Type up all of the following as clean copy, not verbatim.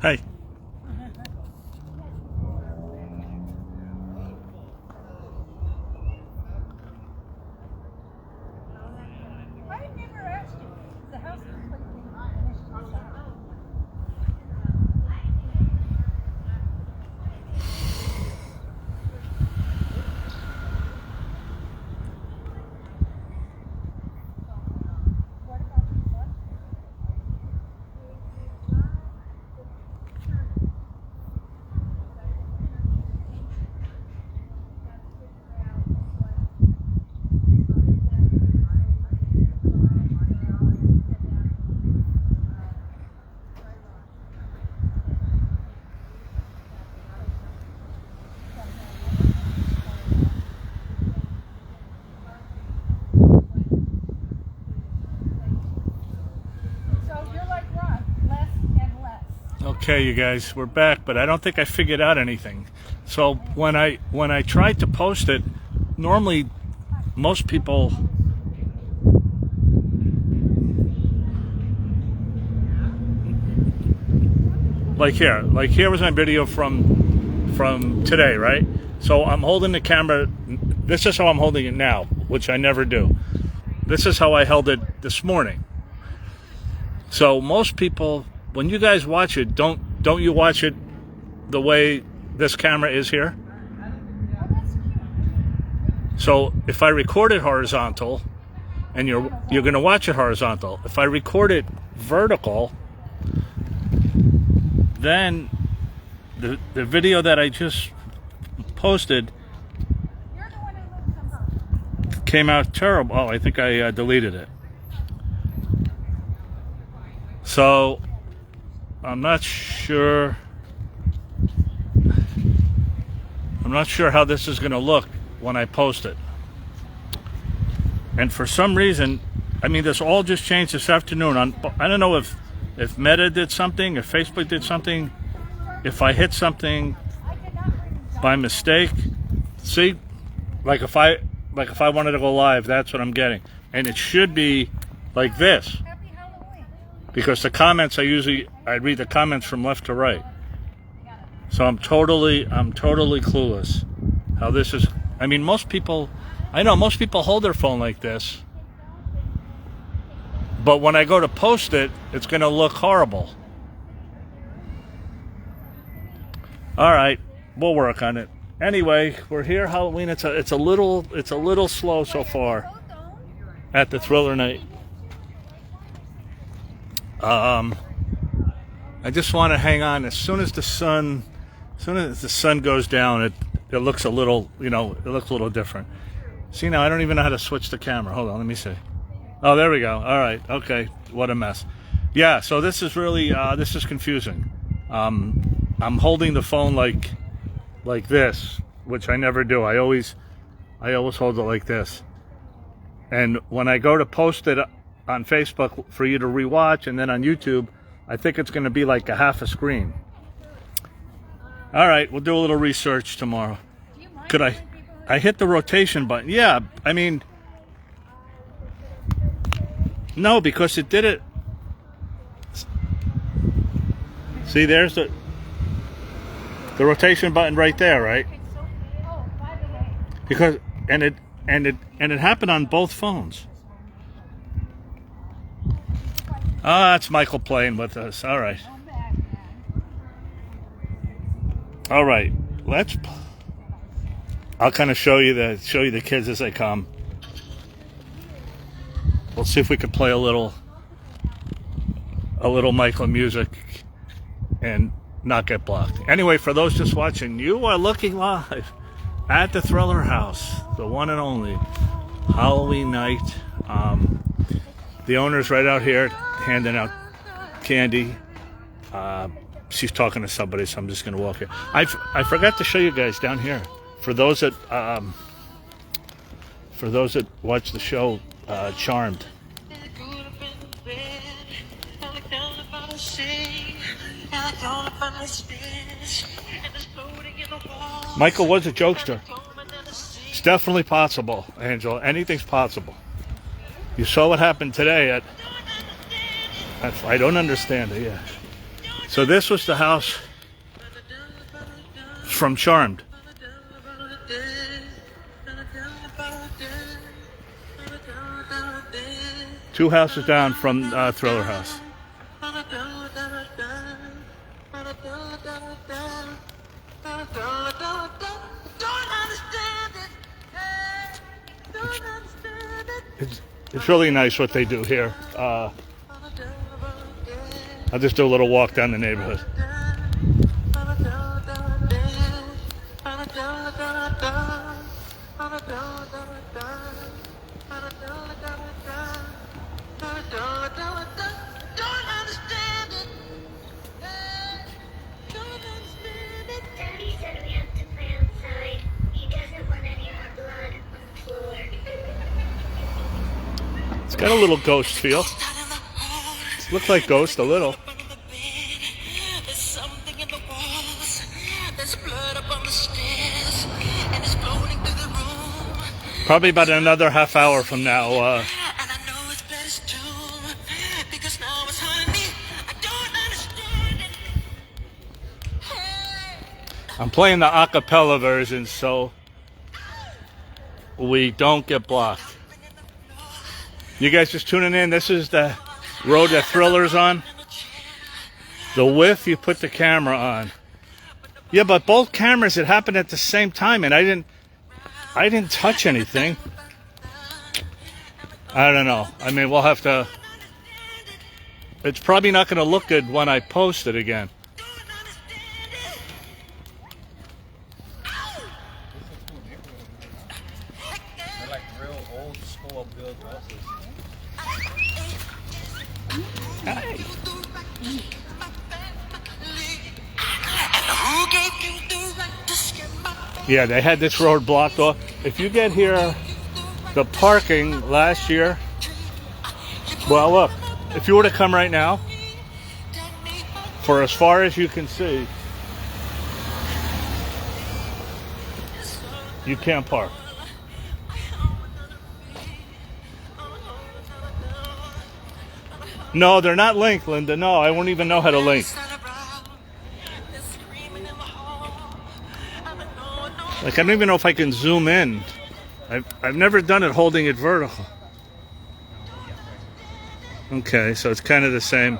Hey. I never asked you. The house is completely finished inside. What about the flood? So you're like Ron, less and less. Okay, you guys, we're back, but I don't think I figured out anything. So when I tried to post it, normally most people like here was my video from today, right? So I'm holding the camera. This is how I'm holding it now, which I never do. This is how I held it this morning. So most people, when you guys watch it, don't you watch it the way this camera is here? Oh, that's cute. So if I record it horizontal, and you're going to watch it horizontal. If I record it vertical, then the video that I just posted You're the one who lives in Burke. came out terrible. Oh, I think I deleted it. So I'm not sure how this is going to look when I post it. And for some reason, I mean, this all just changed this afternoon. I don't know if Meta did something, if Facebook did something, if I hit something I cannot read by mistake. See, like if I wanted to go live, that's what I'm getting, and it should be like this. Happy Halloween. Because the comments, I read the comments from left to right. So I'm totally clueless how this is. I mean, I know most people hold their phone like this, but when I go to post it, it's going to look horrible. All right, we'll work on it. Anyway, we're here Halloween. It's a little slow so far at the Thriller night. I just want to hang on. As soon as the sun goes down, it looks a little, it looks a little different. See, now I don't even know how to switch the camera. Hold on, let me see. Oh, there we go. All right, okay. What a mess. Yeah, so this is really this is confusing. I'm holding the phone like this, which I never do. I always hold it like this. And when I go to post it on Facebook for you to rewatch, and then on YouTube, I think it's going to be like a half a screen. All right, we'll do a little research tomorrow. Do you mind Could telling people I hit the rotation button? Yeah, I mean, no, because it did it. See, there's the rotation button right there, right? it's so by the way. Because it happened on both phones. Ah, it's Michael playing with us. All right. I'm back, man. All right. I'll kind of show you the kids as they come. We'll see if we can play a little Michael music and not get blocked. Anyway, for those just watching, you are looking live at the Thriller House, the one and only Halloween night. The owner's right out here handing out candy. She's talking to somebody, so I'm just going to walk here. I forgot to show you guys down here. For those that watch the show, Charmed. Michael was a jokester. It's definitely possible, Angela. Anything's possible. You saw what happened today I don't understand it, yeah. So this was the house from Charmed. Two houses down from Thriller House. It's really nice what they do here. I'll just do a little walk down the neighborhood. Daddy said we have to play outside. He doesn't want any more blood on the floor. It's got a little ghost feel. Looks like Ghost a little. There's something in the walls. There's blood up on the stairs, and it's flowing through the room. Probably about another half hour from now. And I know it's blood is tomb, because now it's haunting me. I don't understand it. Hey. I'm playing the a cappella version so we don't get blocked. You guys just tuning in. This is the road that Thriller's on. The width you put the camera on. Yeah, but both cameras, it happened at the same time, and I didn't touch anything. I don't know. I mean, we'll have to. It's probably not going to look good when I post it again. They're like real old school built houses. Who gave you the right to scare my Yeah, they had this road blocked off. If you get here, the parking last year. Well, look, if you were to come right now, for as far as you can see, you can't park. No, they're not linked, Linda. No, I won't even know how to link. Like, I don't even know if I can zoom in. I've never done it holding it vertical. Okay, so it's kind of the same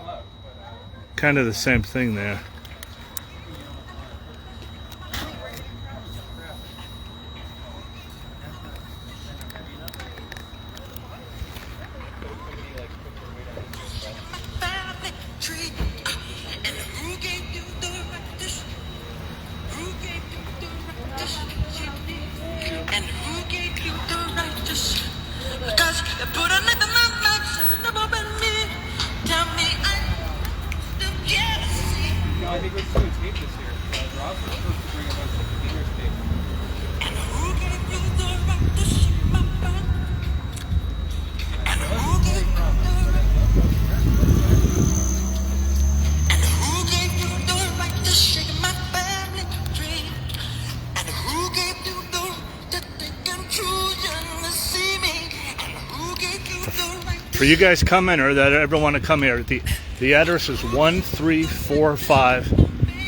thing there. family tree. And who gave you the right to who gave you the right to and who gave you the right to because you put a knife in my life, never been me. Tell me I still can't see. I think we're doing tape this year. Ross was supposed to bring a bunch of beginner's tape. And who gave you the right to shoot my back? And who gave you the and who gave you the right to shake my family tree? And who gave you the right to take intrusion to see me? And who gave you the right to For you guys coming or that ever want to come here, the address is 1345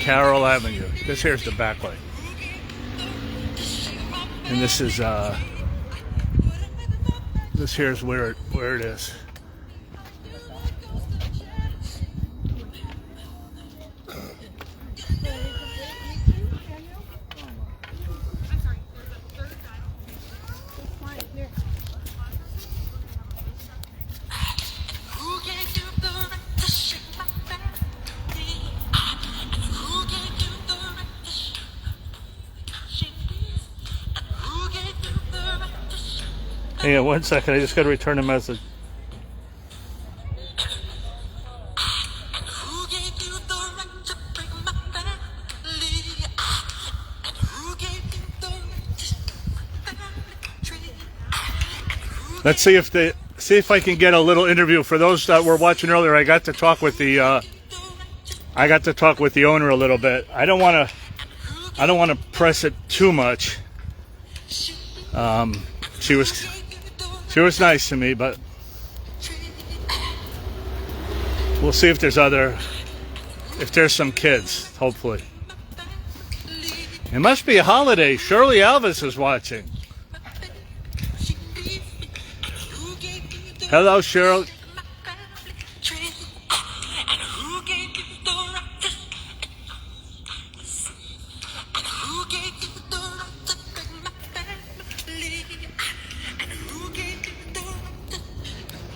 Carroll Avenue. This here's the back way. And this here's where it is. who gave you the right to shake my family? And who gave you the right to shake me? And who gave you the right to shake Hang on 1 second. I just got to return a message. who gave you the right to break my family? And who gave you the right to family tree? Let's see if I can get a little interview for those that were watching earlier. I got to talk with the owner a little bit. I don't want to press it too much. She was nice to me, but we'll see if there's other if there's some kids, hopefully. It must be a holiday. Shirley Elvis is watching. Hello, Shirley.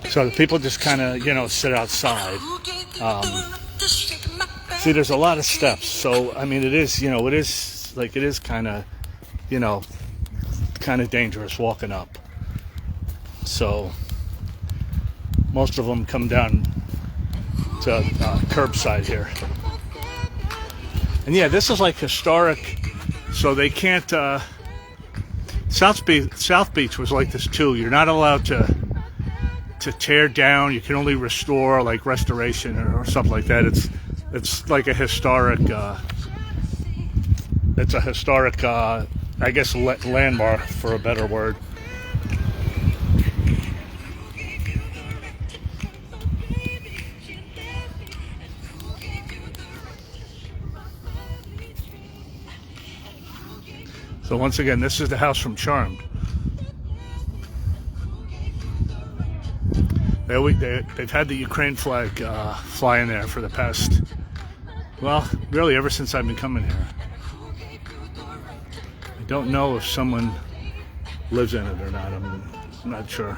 So the people just kind of, sit outside. See, there's a lot of steps. So, I mean, it is kind of, kind of dangerous walking up. So, most of them come down to curbside here. And yeah, this is like historic, so they can't, South Beach was like this too. You're not allowed to tear down. You can only restore, like restoration or something like that. It's like a historic, I guess, landmark, for a better word. So once again, this is the house from Charmed. They've had the Ukraine flag flying there for the past, well, really ever since I've been coming here. I don't know if someone lives in it or not. I'm not sure.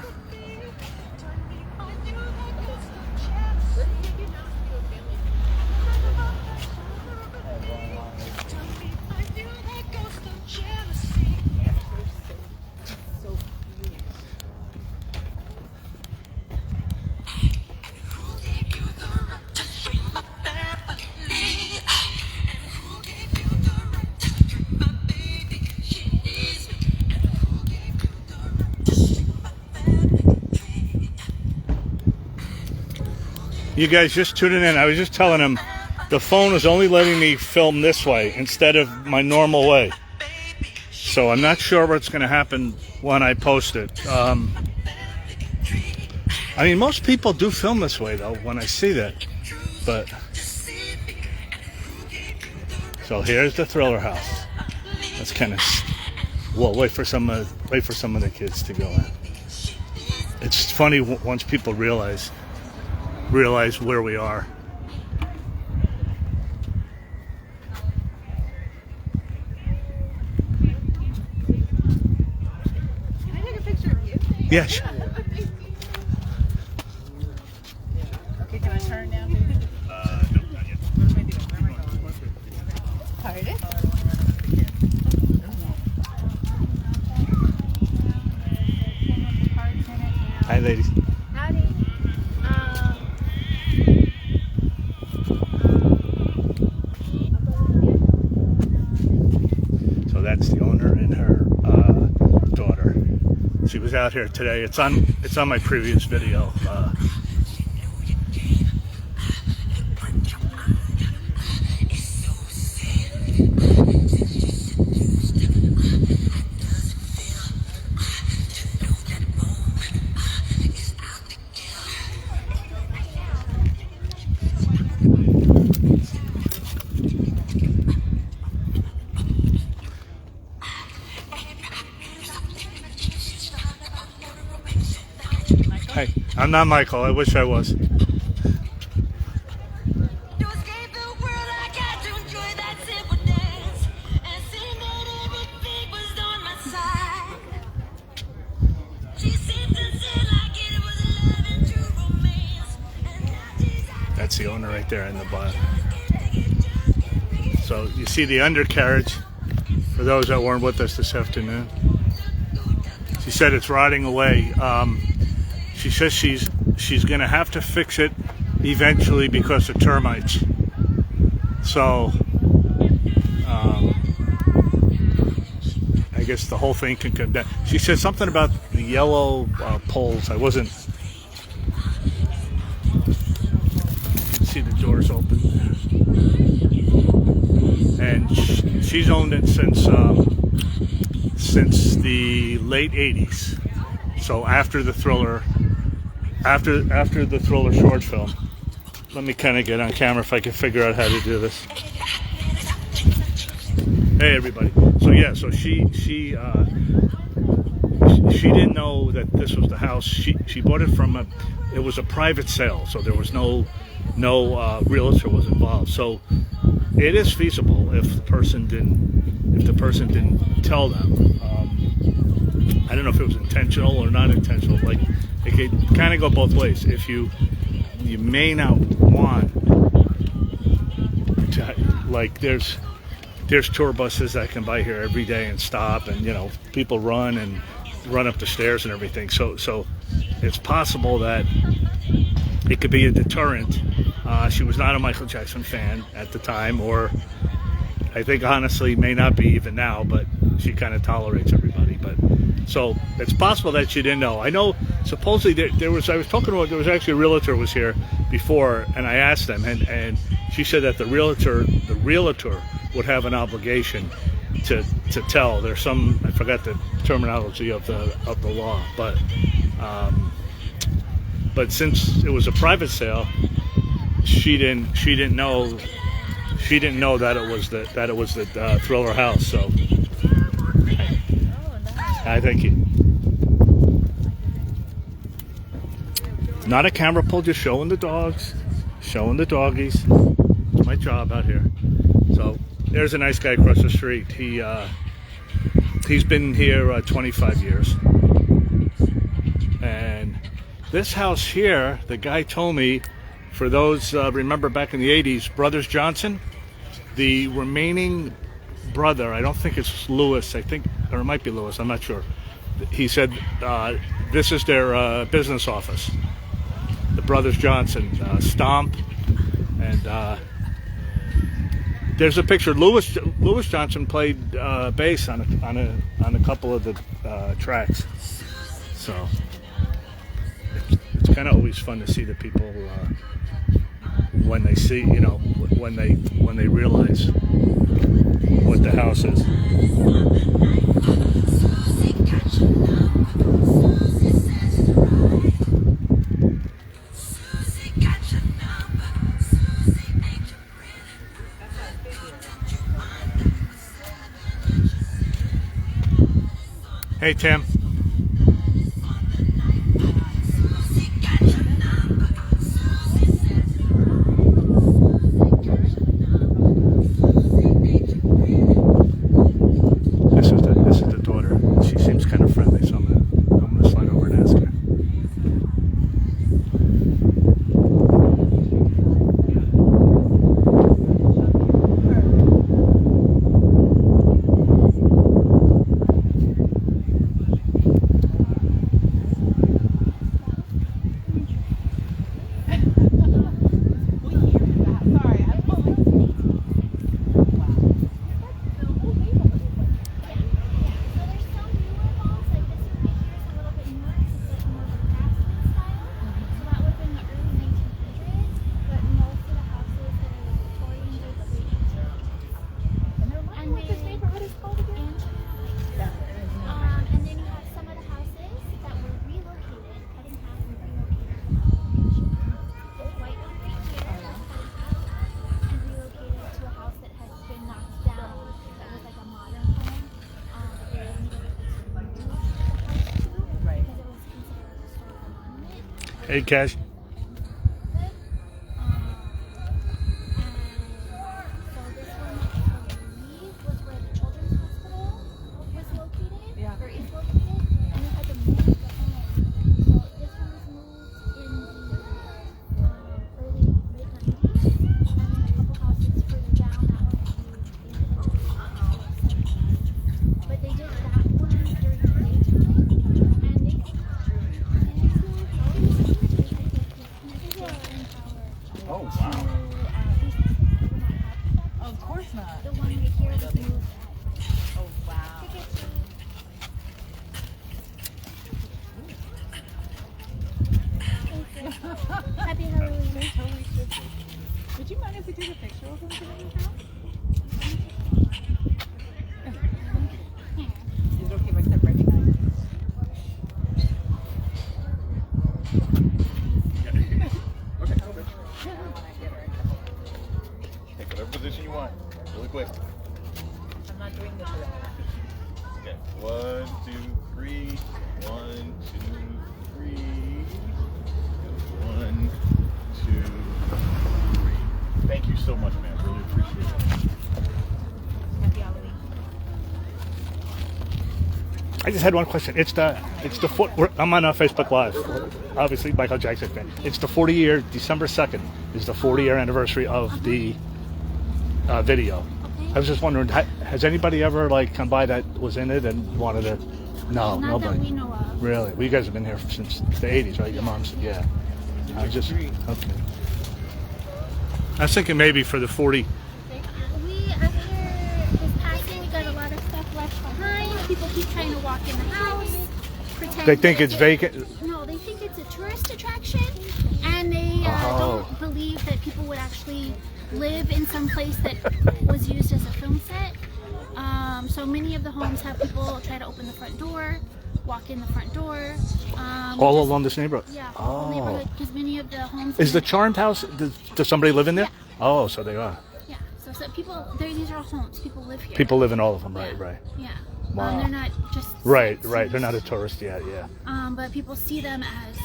You guys just tuning in. I was just telling him the phone is only letting me film this way instead of my normal way. So I'm not sure what's going to happen when I post it. I mean, most people do film this way, though, when I see that. But so here's the Thriller house. That's kind of, well, wait for some of the kids to go in. It's funny once people realize where we are. Can I take a picture of you? Yeah, sure. Okay, can I turn now? No, not yet. What am I doing? Where am I going? Pardon? Hi, ladies. Howdy. So that's the owner and her daughter. She was out here today. It's on my previous video. Hey, I'm not Michael. I wish I was. That's the owner right there in the bar. So you see the undercarriage, for those that weren't with us this afternoon. She said it's rotting away. She says she's going to have to fix it eventually because of termites. So I guess the whole thing can come down. She said something about the yellow poles. I wasn't. You can see the doors open. And she's owned it since the late 80s. So after the Thriller short film. let me kind of get on camera if I can figure out how to do this. Hey everybody. So yeah, so she didn't know that this was the house. She bought it from it was a private sale, so there was no realtor was involved. So it is feasible if the person didn't tell them. I don't know if it was intentional or not intentional. Like it could kind of go both ways. If you may not want to, like there's tour buses that can buy here every day and stop, and you know people run up the stairs and everything. So it's possible that it could be a deterrent. She was not a Michael Jackson fan at the time, or I think honestly may not be even now, but she kind of tolerates everybody. But so it's possible that she didn't know. I know supposedly there was actually a realtor was here before, and I asked them, and she said that the realtor would have an obligation to tell. There's some, I forgot the terminology of the law, but since it was a private sale, she didn't know that it was the Thriller house. So I thank you. Not a camera pull, just showing the dogs, showing the doggies. It's my job out here. So there's a nice guy across the street. He's been here 25 years. And this house here, the guy told me, for those remember back in the 80s, Brothers Johnson, the remaining brother, I don't think it's Lewis, I think, or it might be Lewis, I'm not sure. He said this is their business office, the Brothers Johnson, Stomp, and there's a picture. Lewis Johnson played bass on a couple of the tracks, so it's kind of always fun to see the people when they see, you know, when they realize what the house is. Hey Tim. This is the daughter. She seems kind of friendly, so I'm gonna slide over and ask her. Hey Cash. quick. I'm not doing this alone. Okay. 1, 2, 3. 1, 2, 3. 1, 2, 3. Thank you so much, man. Really appreciate it. Happy Halloween. I just had one question. It's the I'm on Facebook Live. Obviously, Michael Jackson fan. It's the 40-year. December 2nd is the 40-year anniversary of the video. I was just wondering, has anybody ever like come by that was in it and wanted to? No, Not nobody. that we know of. Really? Well, you guys have been here since the 80s, right? Your mom's, yeah. I was just okay. I was thinking maybe for the 40. We, after his passing, we got a lot of stuff left behind. People keep trying to walk in the house. Pretend They think that it's vacant. No, they think it's a tourist attraction, and they don't believe that people would actually live in some place that was used as a film set. So many of the homes have people try to open the front door, walk in the front door. All along this neighborhood. Yeah, the whole Oh. neighborhood, because many of the homes. Is the Charmed House? Does somebody live in there? Yeah. Oh, so they are. Yeah, so people, these are all homes. People live here. People live in all of them, right? Right. Yeah. Wow. They're not just Right. sightseers. Right. They're not a tourist yet. Yeah. But people see them as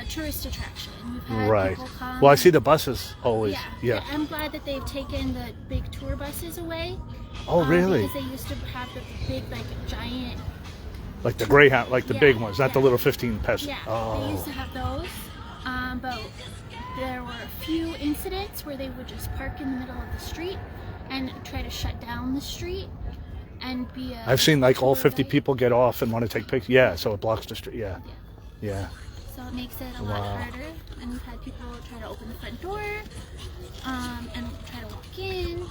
a tourist attraction. We've had Right. people come. Well, I see the buses always. Yeah. Yeah. I'm glad that they've taken the big tour buses away. Oh, really? Because they used to have the big, like, giant. Like the Greyhound, like the Yeah, big ones, not the yeah. little 15 pesos. Yeah. They Oh. used to have those. But there were a few incidents where they would just park in the middle of the street and try to shut down the street and be a. I've seen like all tour 50 guide. people get off and want to take pictures. Yeah, so it blocks the street. Yeah. Yeah. So it makes it a lot harder. And we've had people try to open the front door and try to walk in,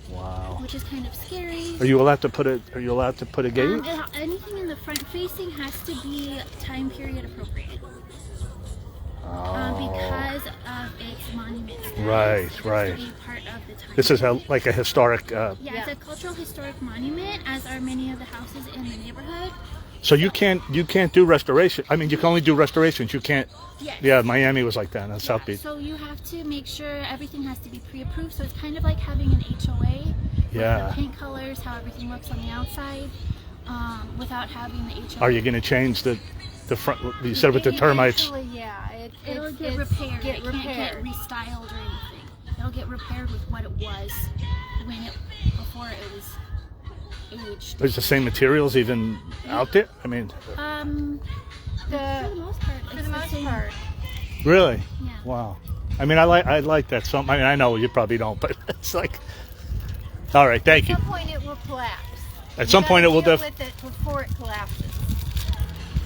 Wow. which is kind of scary. Are you allowed to put a gate? Anything in the front facing has to be time period appropriate. Because of its monument status. Right, It has to right. be part of the time This is period. like a historic. Yeah, it's a cultural historic monument, as are many of the houses in the neighborhood. So you can't do restoration. I mean, you can only do restorations. You can't. Yes. Yeah, Miami was like that on South Beach. So you have to make sure everything has to be pre-approved. So it's kind of like having an HOA. Yeah. With the paint colors, how everything looks on the outside, without having the HOA. Are you going to change the front? You said with the termites. Actually, yeah. It'll it's get repaired. Get It can't get repaired. restyled or anything. It'll get repaired with what it was before it was aged. There's the same materials even out there. I mean, For the most part, For it's the most same. part. really? Yeah. Wow. I mean, I like that. So I mean, I know you probably don't, but it's like. All right. Thank you. At some point it will collapse. At some point it will deal with it before it collapses.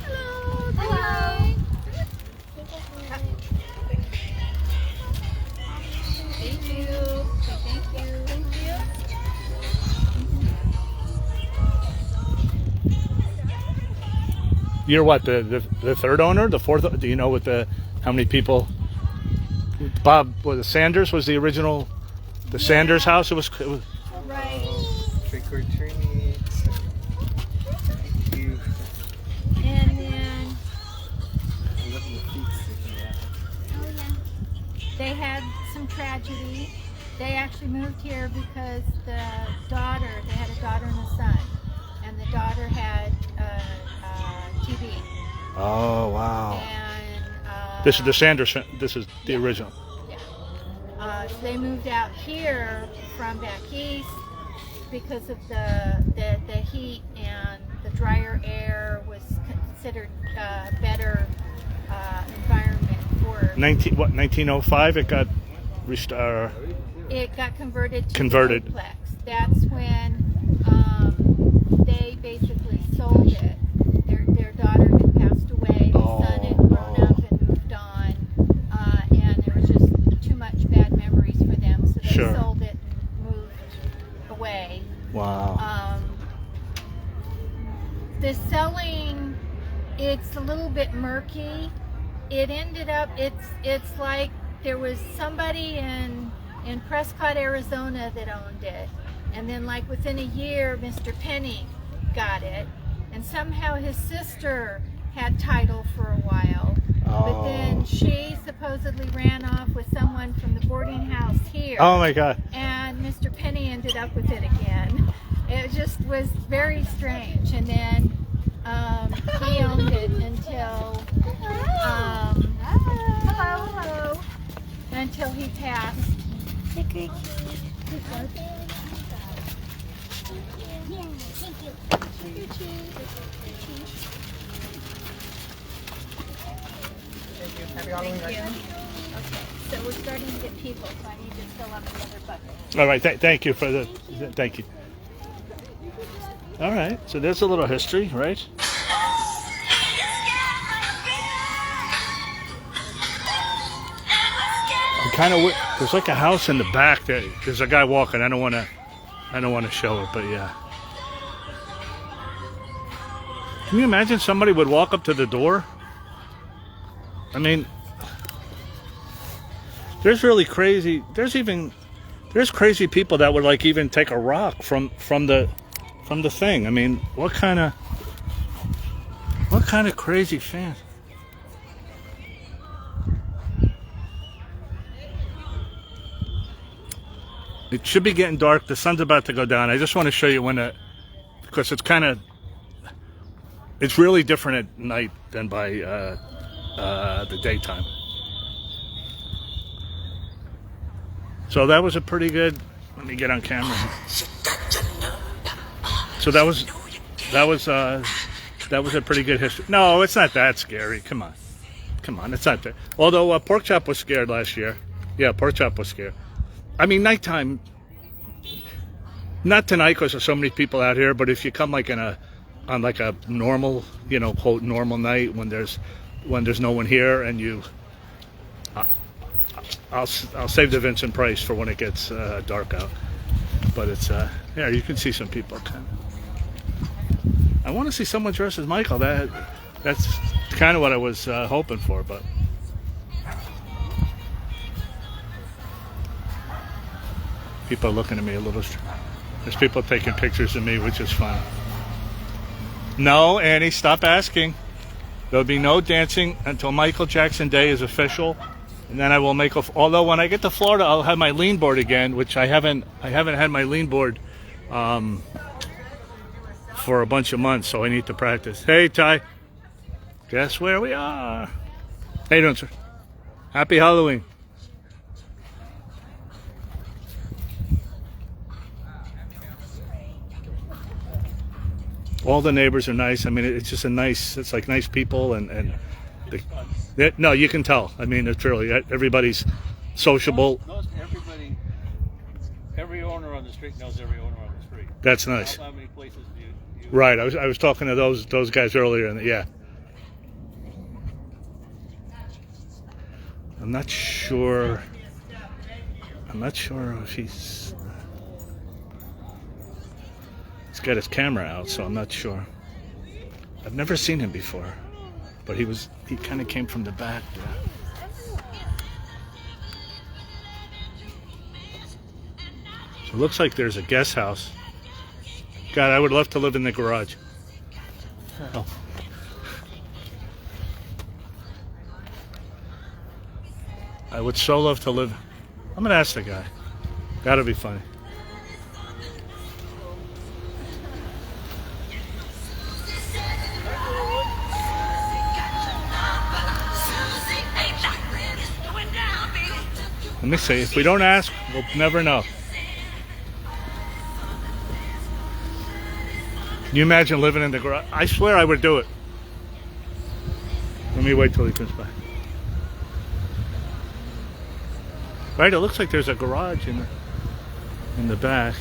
Hello. Hello. Thank you. Thank you. Thank you. You're what, the third owner, the fourth? Do you know how many people? Bob, was it Sanders was the original, the Sanders house. It was Right. Trick or treat. Thank you. And then Look at the feet sticking out. Oh yeah. they had some tragedy. They actually moved here because they had a daughter and a son. And the daughter had TB. Oh wow! And This is the Sanders. This is the original. so they moved out here from back east because of the heat, and the drier air was considered better environment for. 1905. It got It got converted to Converted. a duplex. That's when they basically sold it. Their daughter had passed away. The son had grown up and moved on, and there was just too much bad memories for them, so they Sure. sold it and moved away. Wow. The selling, it's a little bit murky. It ended up, it's like there was somebody in Prescott, Arizona that owned it. And then like within a year, Mr. Penny got it. And somehow his sister had title for a while. But then she supposedly ran off with someone from the boarding house here. Oh my God. And Mr. Penny ended up with it again. It just was very strange. And then he owned it until hello, until he passed. Thank you. Okay, so we're starting to get people, so I need to fill up the other bucket. All right, thank you for the, thank you. All right, so there's a little history, right? I'm kind of, there's like a house in the back that there's a guy walking. I don't want to show it, but yeah. Can you imagine somebody would walk up to the door? I mean, there's really crazy. There's crazy people that would like even take a rock from the thing. I mean, what kind of crazy fan? It should be getting dark. The sun's about to go down. I just want to show you when because it's really different at night than by the daytime. So that was a pretty good. Let me get on camera. So that was a pretty good history. No, it's not that scary. Come on, it's not that. Although Pork Chop was scared last year. Yeah, Pork Chop was scared. I mean, nighttime. Not tonight because there's so many people out here. But if you come like on like a normal, quote normal night when there's no one here, and you, I'll save the Vincent Price for when it gets dark out. But it's yeah, you can see some people. I want to see someone dressed as Michael. That's kind of what I was hoping for, but. People are looking at me a little. There's people taking pictures of me, which is fun. No, Annie, stop asking. There'll be no dancing until Michael Jackson Day is official, and then I will make. Although when I get to Florida, I'll have my lean board again, which I haven't had my lean board for a bunch of months, so I need to practice. Hey, Ty. Guess where we are? How you doing, sir? Happy Halloween. All the neighbors are nice. I mean, it's just it's like nice people, and no, you can tell. I mean, it's really, everybody's sociable. Everybody, every owner on the street knows every owner on the street. That's nice. How many places do you Right. I was talking to those guys earlier, and yeah. I'm not sure if he's got his camera out, so I'm not sure. I've never seen him before, but he kind of came from the back there. So it looks like there's a guest house. God, I would love to live in the garage. Oh. I would so love to live. I'm gonna ask the guy. Gotta be funny. Let me see. If we don't ask, we'll never know. Can you imagine living in the garage? I swear I would do it. Let me wait till he comes by. Right, it looks like there's a garage in the back.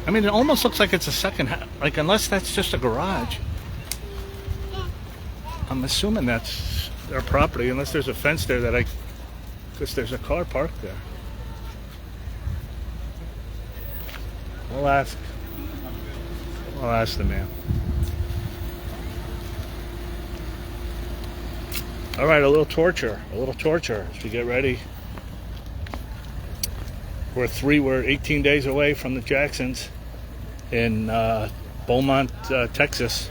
I mean, it almost looks like it's a second house. Like, unless that's just a garage. I'm assuming that's their property, unless there's a fence there because there's a car parked there. We'll ask the man. All right, a little torture as we get ready. We're 18 days away from the Jacksons in Beaumont, Texas.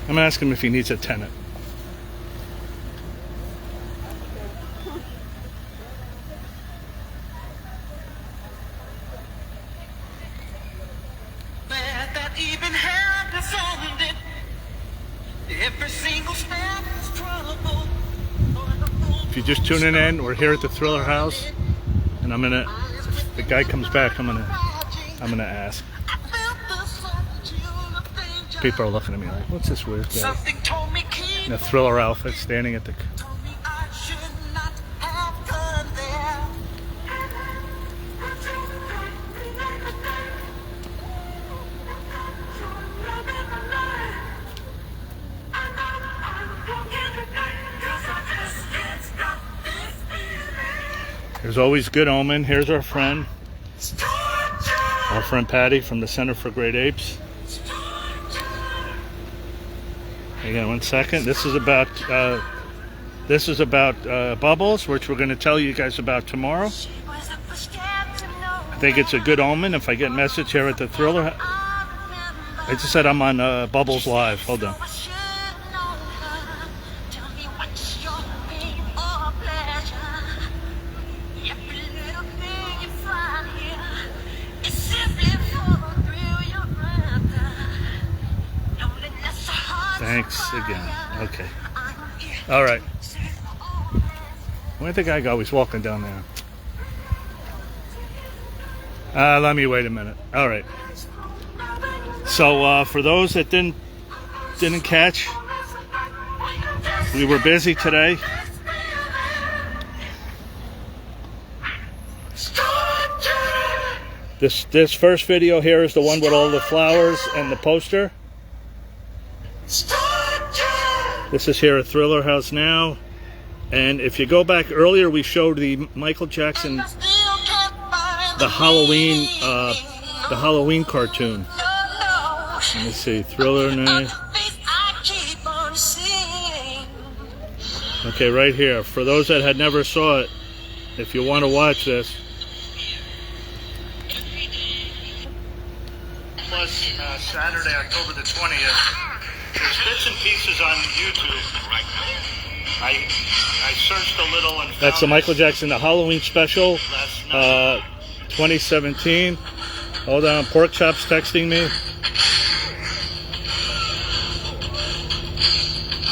I'm gonna ask him if he needs a tenant. That even had dissolved it. Every single step is trouble. If you're just tuning in, we're here at the Thriller House, and if the guy comes back, I'm gonna ask. People are looking at me like, what's this weird guy Something told me in a Thriller outfit standing at the... told me I should not have gone there. There's always good omen. Here's our friend Patty from the Center for Great Apes. Again, 1 second. This is about Bubbles, which we're going to tell you guys about tomorrow. I think it's a good omen if I get a message here at the Thriller. I just said I'm on Bubbles Live. Hold on. Thanks again. Okay. All right. Where'd the guy go? He's walking down there. Let me wait a minute. All right. So for those that didn't catch, we were busy today. This first video here is the one with all the flowers and the poster. This is here at Thriller House now, and if you go back earlier, we showed the Michael Jackson, the Halloween cartoon. Let me see, Thriller now. Okay, right here. For those that had never saw it, if you want to watch this. Plus Saturday, October the 20th. There's bits and pieces on YouTube. I searched a little and found that's the Michael Jackson, the Halloween special, 2017. Hold on, Pork Chop's texting me.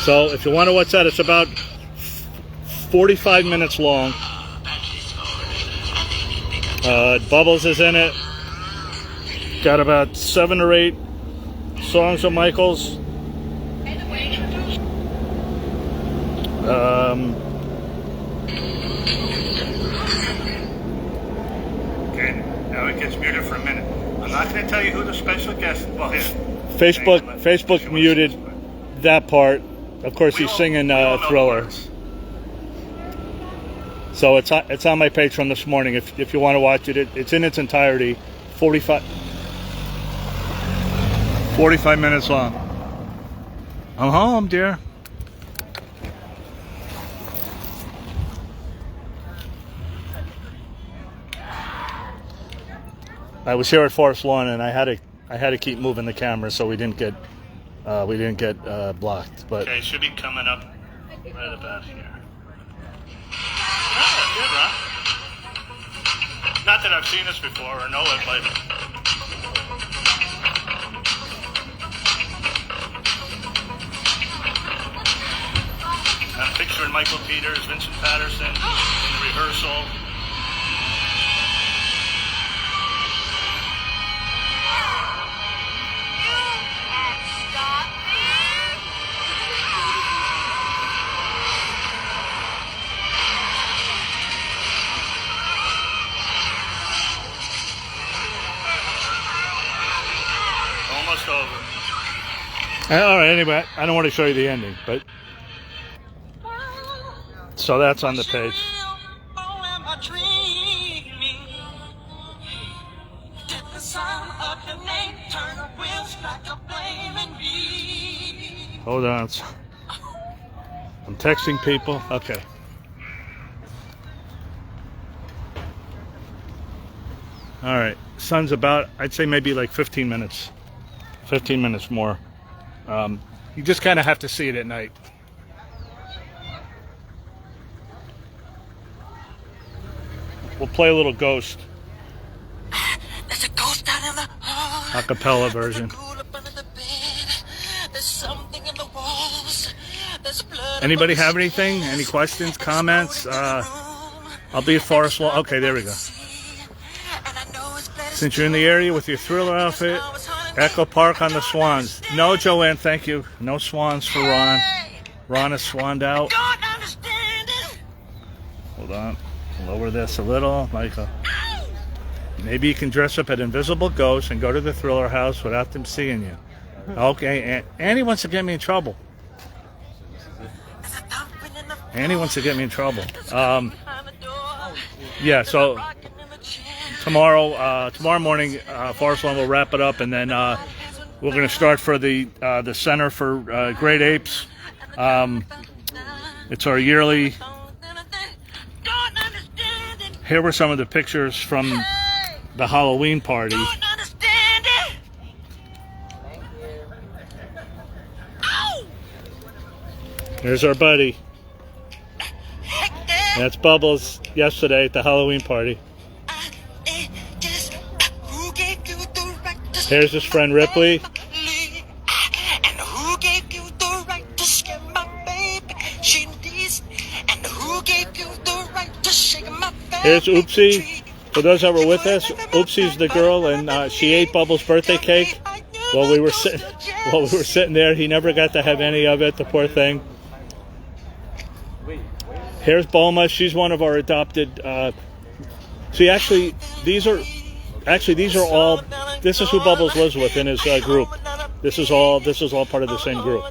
So if you want to watch that, it's about 45 minutes long. Bubbles is in it. Got about 7 or 8 songs of Michael's. Okay, now it gets muted for a minute. I'm not going to tell you who the special guest is. Well, yeah. Facebook muted that part. Of course, he's singing Thriller. So it's on my page from this morning. If you want to watch it, it's in its entirety. 45 minutes long. I'm home, dear. I was here at Forest Lawn, and I had to keep moving the camera so we didn't get blocked. But okay, it should be coming up right about here. Oh, good, huh? Not that I've seen this before or know it, but I'm picturing Michael Peters, Vincent Patterson in the rehearsal. Almost over. All right, anyway, I don't want to show you the ending, but so that's on the page. Hold on. I'm texting people. Okay. All right, sun's about, I'd say maybe like 15 minutes. 15 minutes more. You just kind of have to see it at night. We'll play a little Ghost. There's a ghost down in the hall. Acapella version. Cool up under the bed. There's something in the walls. There's blood. Anybody have anything? Any questions, comments? I'll be at Forest Lawn. Okay, there we go. Since you're in the area with your Thriller outfit, Echo Park on the Swans. No, Joanne, thank you. No swans for Ron. Ron is swanned out. Don't understand it. Hold on. Lower this a little, Michael. Maybe you can dress up as Invisible Ghost and go to the Thriller house without them seeing you. Okay, and he wants to get me in trouble. And he wants to get me in trouble. Yeah, so tomorrow morning, Forest Lawn will wrap it up, and then we're going to start for the Center for Great Apes. It's our yearly. Here were some of the pictures from the Halloween party. Don't understand it. Ow! There's our buddy. That's Bubbles yesterday at the Halloween party. Here's his friend Ripley. And who gave you the right to scare my baby? She needs. And who gave you the right to shake my baby? Here's Oopsie. For those that were with us, Oopsie's the girl, and she ate Bubbles' birthday cake while we were sitting there. He never got to have any of it, the poor thing. Here's Bulma. She's one of our adopted. See, actually, these are all. This is who Bubbles lives with in his group. This is all part of the same group.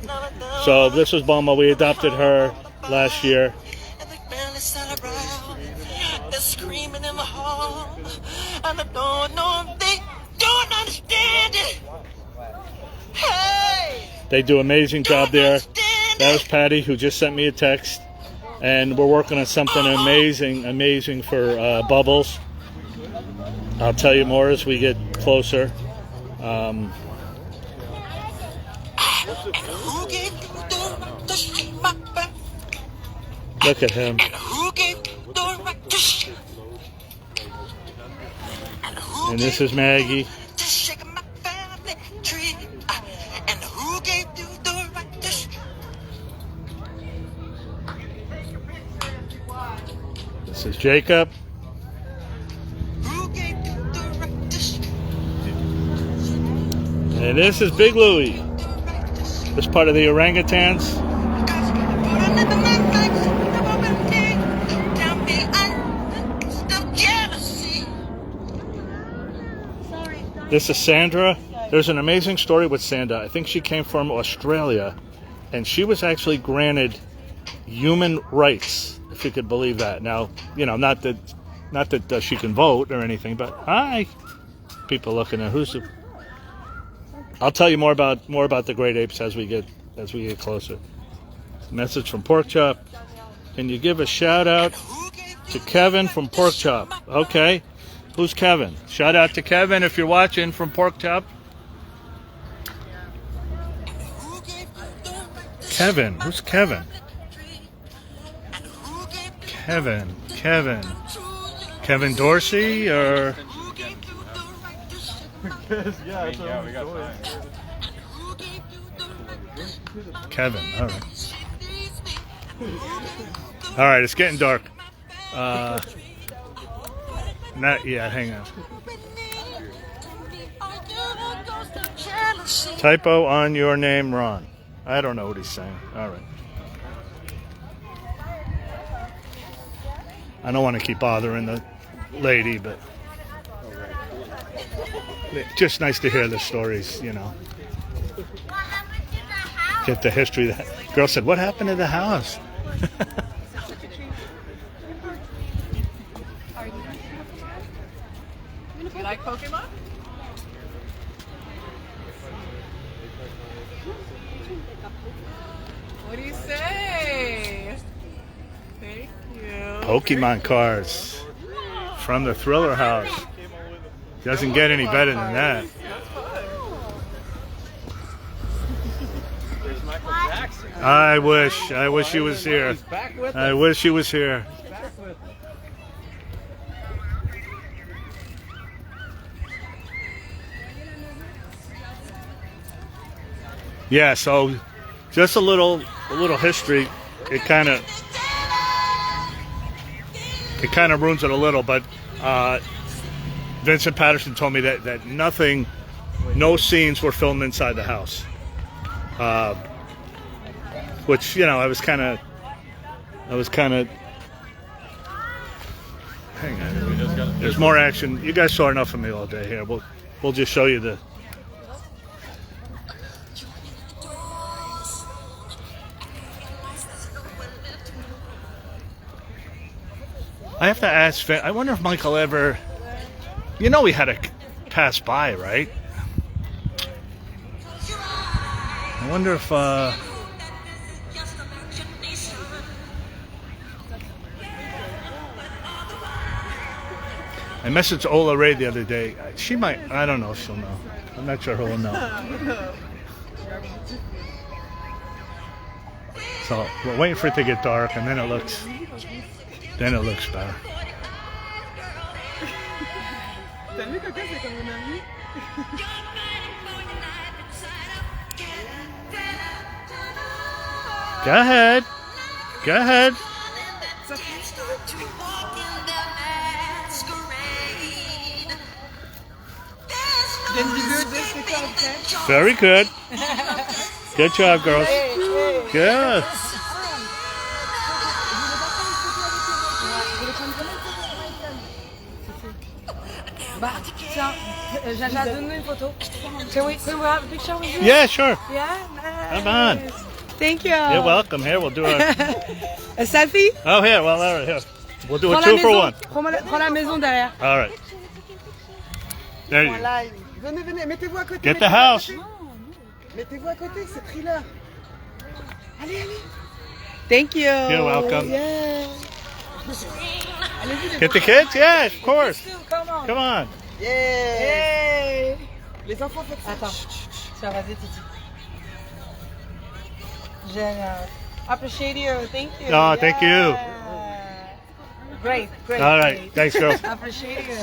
So this is Bulma. We adopted her last year. They're screaming in the hall, and I don't know if they don't understand it. Hey, They do an amazing job there. That was Patty, who just sent me a text, and we're working on something amazing for Bubbles. I'll tell you more as we get closer. who gave you the right to shake my baby? Look at him. And who gave you the right to shake? And who And this is Maggie. to shake my family tree? And who gave you the right to shake? This is Jacob. Who gave you the right to shake? And this is Big Louie. This part of the orangutans. This is Sandra. There's an amazing story with Sandra. I think she came from Australia, and she was actually granted human rights, if you could believe that. Now, you know, not that she can vote or anything, but hi, people looking at who's the. I'll tell you more about the great apes as we get closer. Message from Pork Chop. Can you give a shout out to Kevin from Pork Chop? Okay. Who's Kevin? Shout out to Kevin if you're watching from Pork Chop. Kevin. Who's Kevin? Kevin Dorsey or Yeah, it's we got time. Kevin? All right, it's getting dark. Not yet. Hang on. Typo on your name, Ron. I don't know what he's saying. All right. I don't want to keep bothering the lady, but it's just nice to hear the stories, you know. Get the history. That girl said, "What happened to the house?" You like Pokemon? What do you say? Thank you. Pokemon cards from the Thriller house. Doesn't get any better than that. There's Michael Jackson. I wish he was here. He's back with I us. wish he was here. He's back with us. Yeah, so just a little history. It kind of ruins it a little, but Vincent Patterson told me that no scenes were filmed inside the house, which I was kind of. Hang on, there's more action. You guys saw enough of me all day here. We'll just show you the. I have to ask, I wonder if Michael ever, we had to pass by, right? I wonder if, I messaged Ola Ray the other day. She might, I don't know if she'll know. I'm not sure who will know. So we're waiting for it to get dark, and then it looks better. Go ahead. Go ahead. Very good. Good job, girls. Good. Jaja, donne-nous une photo. Can we have a picture with you? Yeah, sure. Yeah? Nice. Come on. Thank you. You're welcome. Here, we'll do a. A selfie? Oh, here. Well, all right, here. We'll do a Prends 2 la for maison. 1. Prends la maison derrière. All right. There you go. Venez, venez, mettez-vous à côté. Get the house. Mettez-vous à côté, c'est pris là. Allez, allez. Thank you. You're welcome. Yeah. Get the kids? Yeah, of course. Come on. Come on. Yeah. Yay. Les enfants, faites ça. Attends. Tiens, vas-y, Titi. Génial. Appreciate you. Thank you. Oh, thank you. Yeah. Great, great. All right. great. Thanks, girls. Appreciate you.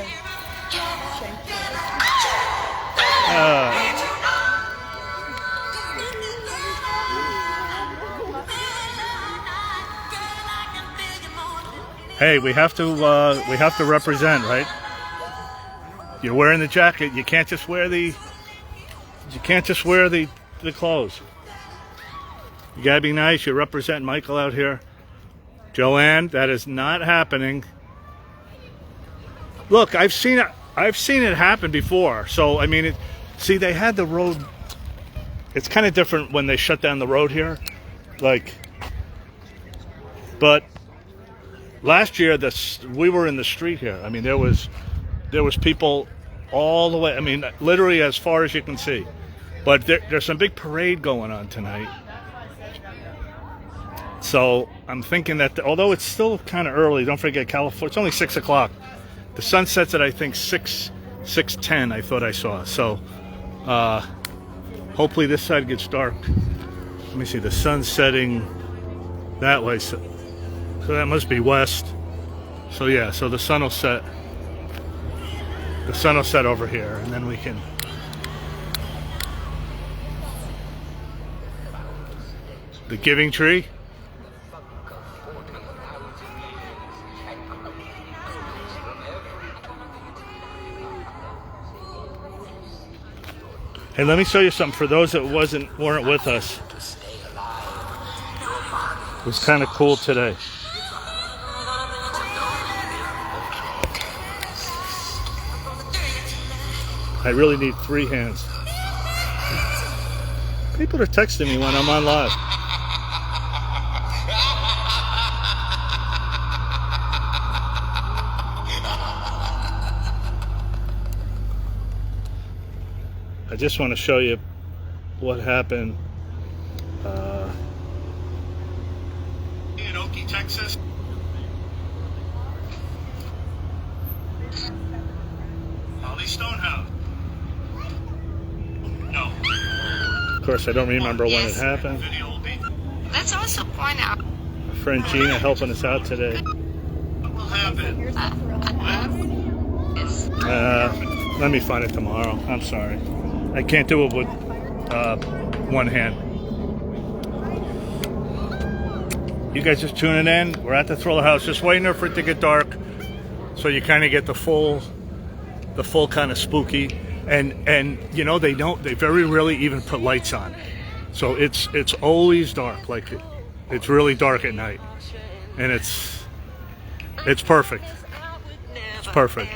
Hey, we have to represent, right? You're wearing the jacket. You can't just wear the clothes. You gotta be nice. You represent Michael out here. Joanne, that is not happening. Look, I've seen it happen before. So I mean, see, they had the road. It's kind of different when they shut down the road here, but last year we were in the street here. I mean, there was people all the way. I mean, literally as far as you can see. But there's some big parade going on tonight. So I'm thinking that although it's still kind of early, don't forget California. It's only 6 o'clock. The sun sets at I think 6:10. I thought I saw. So hopefully this side gets dark. Let me see. The sun's setting that way. So that must be west. So yeah. So the sun will set. The sun will set over here, and then we can. The Giving Tree. Hey, let me show you something for those that weren't with us. It was kind of cool today. I really need 3 hands. People are texting me when I'm on live. I just want to show you what happened in Okie, Texas. Charlie Stonehouse. No. Of course, I don't remember when it happened. Let's also point out. My friend Gina helping us out today. What will happen? Let me find it tomorrow. I'm sorry. I can't do it with one hand. You guys just tuning in? We're at the Thriller House, just waiting for it to get dark, so you kind of get the full kind of spooky. And you know, they very rarely even put lights on, so it's always dark. Like it's really dark at night, and it's perfect. It's perfect.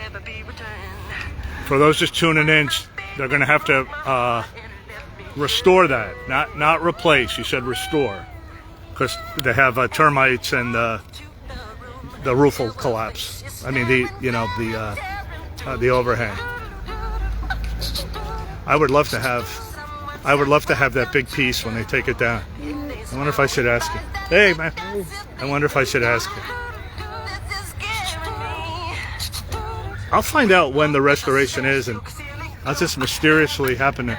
For those just tuning in, they're gonna have to restore that, not replace. You said restore, because they have termites and the roof will collapse. I mean the overhang. I would love to have that big piece when they take it down. I wonder if I should ask him. Hey man, I wonder if I should ask him. I'll find out when the restoration is, and I'll just mysteriously happen to.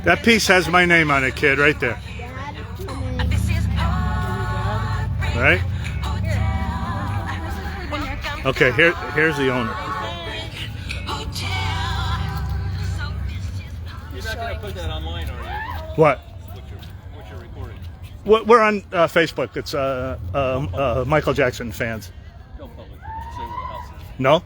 That piece has my name on it, kid, right there. Right? Okay, here's the owner. You're not going to put that online, are you? What? What you're recording? We're on Facebook. It's Michael Jackson fans. Don't publish it. Say where the house is. No?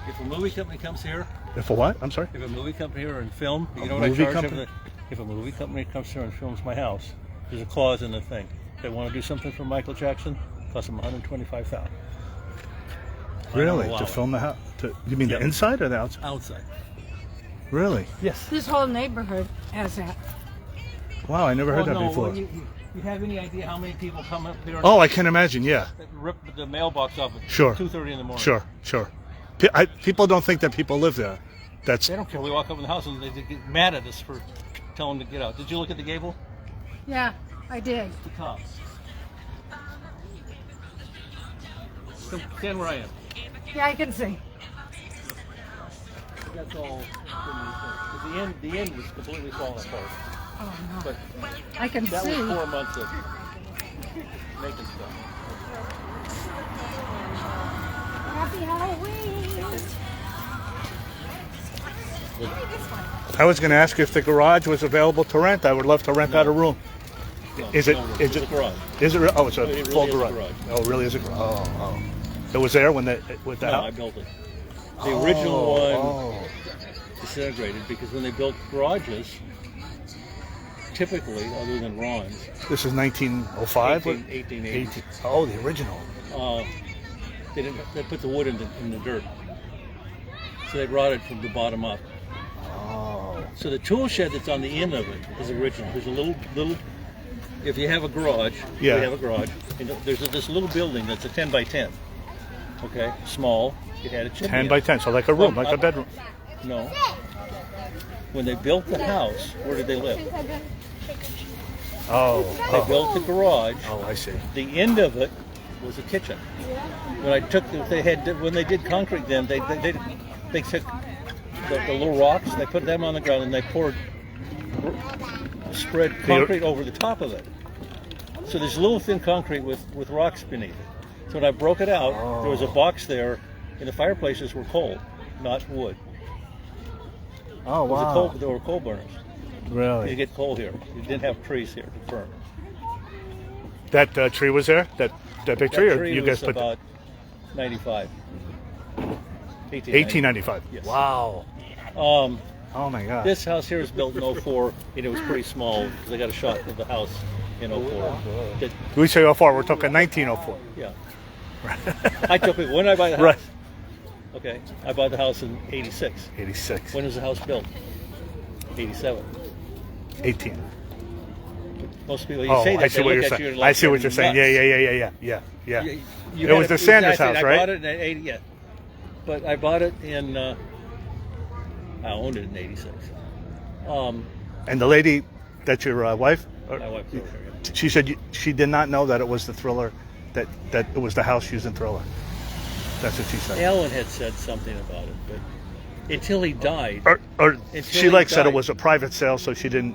If a movie company comes here, If a what? I'm sorry? if a movie company here and film, you A know what I movie charge company? if a movie company comes here and films my house, there's a clause in the thing. They want to do something for Michael Jackson, costs them $125,000. Really? Wow. To film the house? You mean the inside or the outside? Outside. Really? Yes. This whole neighborhood has that. Wow, I never heard that before. Well, you have any idea how many people come up here? Oh, I can imagine. Yeah. That rip the mailbox off at Sure. 2:30 in the morning. Sure. People don't think that people live there. That's They don't care. We walk up in the house and they get mad at us for telling them to get out. Did you look at the gable? Yeah, I did. The cops. Stand where I am. Yeah, I can see. That's all. The end was completely falling apart. Oh no. But I can that see. was 4 months of making stuff. Happy Halloween. I was going to ask if the garage was available to rent. I would love to rent out a room. Is it? No, Is it's it? a garage. Is it? Oh, it's a It really full is a garage. garage. Oh, it really is a garage. Oh. It was there when with the No, house. I built it. The original one Oh. disintegrated because when they built garages, typically, other than Ron's, This is 1905. 1880. Oh, the original. They put the wood in the dirt. So they rotted from the bottom up. Oh. So the tool shed that's on the end of it is original. There's a little. If you have a garage, Yeah. we have a garage. And there's this little building that's a 10 by 10. Okay, small. It had a chimney. 10 in by it. 10, so like a room, like a bedroom. No. When they built the house, where did they live? Oh. They built the garage. Oh, I see. The end of it was a kitchen. When I took, when they did concrete, then they took the little rocks, they put them on the ground, and they spread concrete over the top of it. So there's little thin concrete with rocks beneath it. So when I broke it out, there was a box there, and the fireplaces were coal, not wood. Oh, It was wow. there were coal burners. You Really? get coal here. You didn't have trees here to burn. That tree was there? That big That tree? Or tree you was guys put about 95. 1895. Yes. Wow. Um, Oh my God. This house here was built in 04, and it was pretty small because I got a shot of the house in 04. That- We say 04, we're talking 1904. yeah. I took it. When did I buy the house? Right. Okay. I bought the house in 86. 86. When was the house built? 87. 18. Most people, you Oh, say that, I see they what look you're at you saying. like I see what you're you're saying. nuts. Yeah. You It was had the Sanders exactly, house, I right? bought it in 80, yeah. But I bought it in, I owned it in 86. And the lady, that's your wife? Or- My wife was over here. She said she did not know that it was the Thriller that it was the house used in Thriller. That's what she said. Alan had said something about it, but until he died, Or Until she he said it died. was a private sale, so she didn't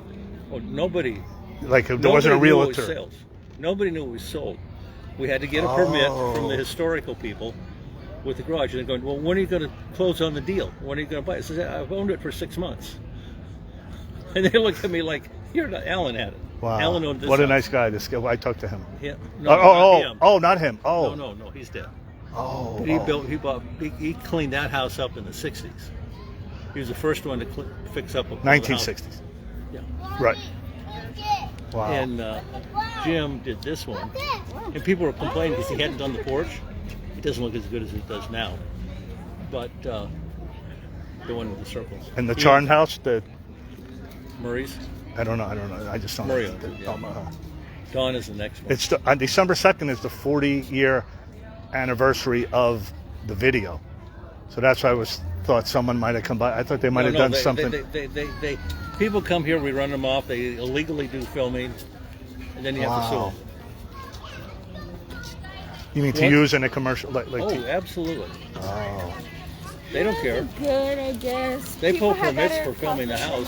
well, nobody there wasn't a knew it was realtor. sales. Nobody knew it was sold. We had to get a permit from the historical people with the garage, and they're going, well, when are you going to close on the deal? When are you going to buy it? I said, I've owned it for 6 months. And they looked at me like, you're not, Alan had it. Wow. Alan owned this What a house. nice guy. This guy. I talked to him. Yeah. No, not him. Not him. Oh. No, he's dead. Oh. He cleaned that house up in the 60s. He was the first one to fix up a 1960s. Yeah. Right. Wow. And Jim did this one, and people were complaining because he hadn't done the porch. It doesn't look as good as it does now, but the one with the circles. And the Charn house, Murray's. I don't know. I just don't Murray know. owned it, yeah. Dawn is the next one. It's on December 2nd is the 40-year anniversary of the video, so that's why thought someone might have come by. I thought they might have done something. They people come here, we run them off. They illegally do filming, and then you have to sue Wow. them. You mean to What? use in a commercial? Like Oh, absolutely. oh. They don't care. Good, I guess. They pull permits for filming the house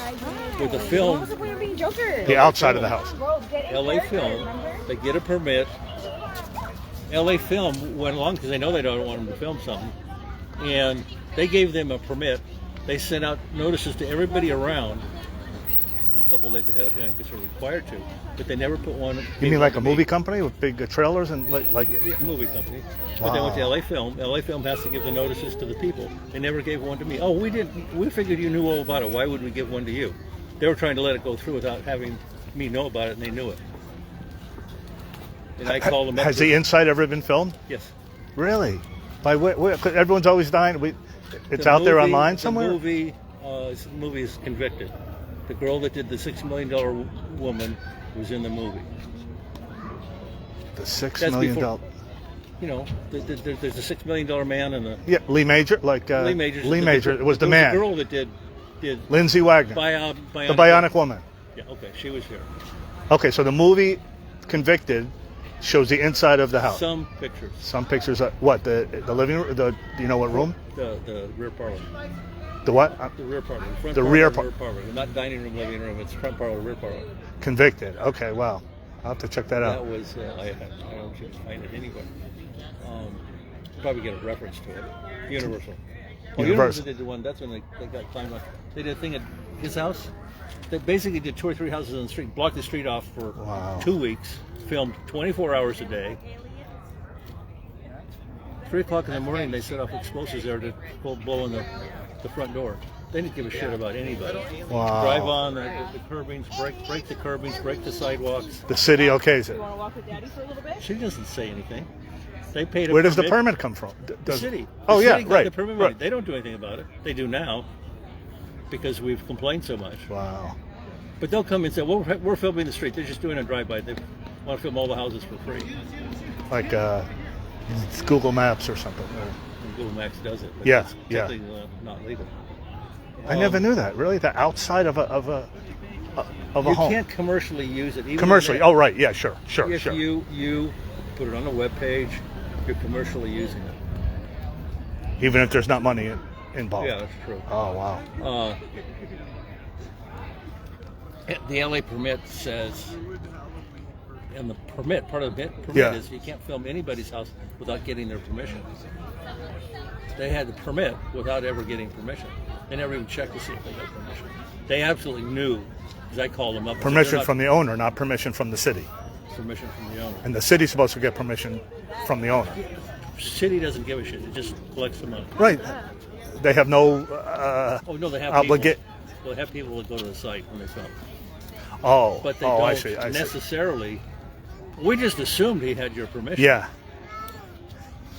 with the film. What's the point of being Joker? The outside of the house. LA Film, they get a permit. LA Film went along because they know they don't want them to film something, and they gave them a permit. They sent out notices to everybody around a couple of days ahead of time because they're required to, but they never put one. You mean like a movie company with big trailers and like? Yeah, movie company. But they went to Wow. LA Film. LA Film has to give the notices to the people. They never gave one to me. Oh, we didn't. We figured you knew all about it. Why would we give one to you? They were trying to let it go through without having me know about it, and they knew it. And I called them up. Has the inside ever been filmed? Yes. Really? By where? 'Cause everyone's always dying. It's The out there movie- online somewhere. The movie is Convicted. The girl that did the $6 million woman was in the movie. The $6 That's million. before- You know, there's a $6 million man and a Yeah, Lee Major, like Lee Major. Lee Major was the there man. a girl that did Lindsay Wagner, Bionic. the Bionic Woman. Yeah, okay, she was here. Okay, so the movie Convicted shows the inside of the house. Some pictures. Some pictures. What the living room? Do you know what room? The rear parlor. The what? The rear parlor. Front The parlor, rear parlor. Not dining room, living room. It's front parlor, rear parlor. Convicted. Okay, wow. I'll have to check that That out. was I don't know if you can find it anywhere. Probably get a reference to it. Universal. Oh, Universal did the one. That's when they got climbed up. They did a thing at his house. They basically did 2 or 3 houses on the street, blocked the street off for Wow. 2 weeks, filmed 24 hours a day. 3 o'clock in the morning, they set off explosives there to blow in the front door. They didn't give a shit about anybody. Wow. Drive on the curbings, break the curbings, break the sidewalks. The city okays it. Want to walk with Daddy for a little bit? She doesn't say anything. They paid a Where does the permit. permit come from? The city. Oh The yeah, city got right. The permit money. right. They don't do anything about it. They do now because we've complained so much. Wow. But they'll come and say, well, we're filming the street. They're just doing a drive-by. They want to film all the houses for free. Like it's Google Maps or something. And Google Maps does it. But Yeah, it's yeah. technically, not legal. I never knew that. Really, the outside of a You home. can't commercially use it. Even Commercially. if Oh right. Yeah. Sure. If Sure. you put it on a web page, you're commercially using it. Even if there's not money involved. Yeah, that's true. Oh wow. The LA permit says, and the permit, part of the permit Yeah. is you can't film anybody's house without getting their permission. They had the permit without ever getting permission. They never even checked to see if they got permission. They absolutely knew, because I called them up. and said, Permission "They're not- from the owner, not permission from the city. Permission from the owner. And the city's supposed to get permission from the owner. City doesn't give a shit. It just collects the money. Right. They have no Oh no, they have obligate. people. They have people that go to the site when they film. Oh. But they oh, don't I see. I see. necessarily. We just assumed he had your permission. Yeah.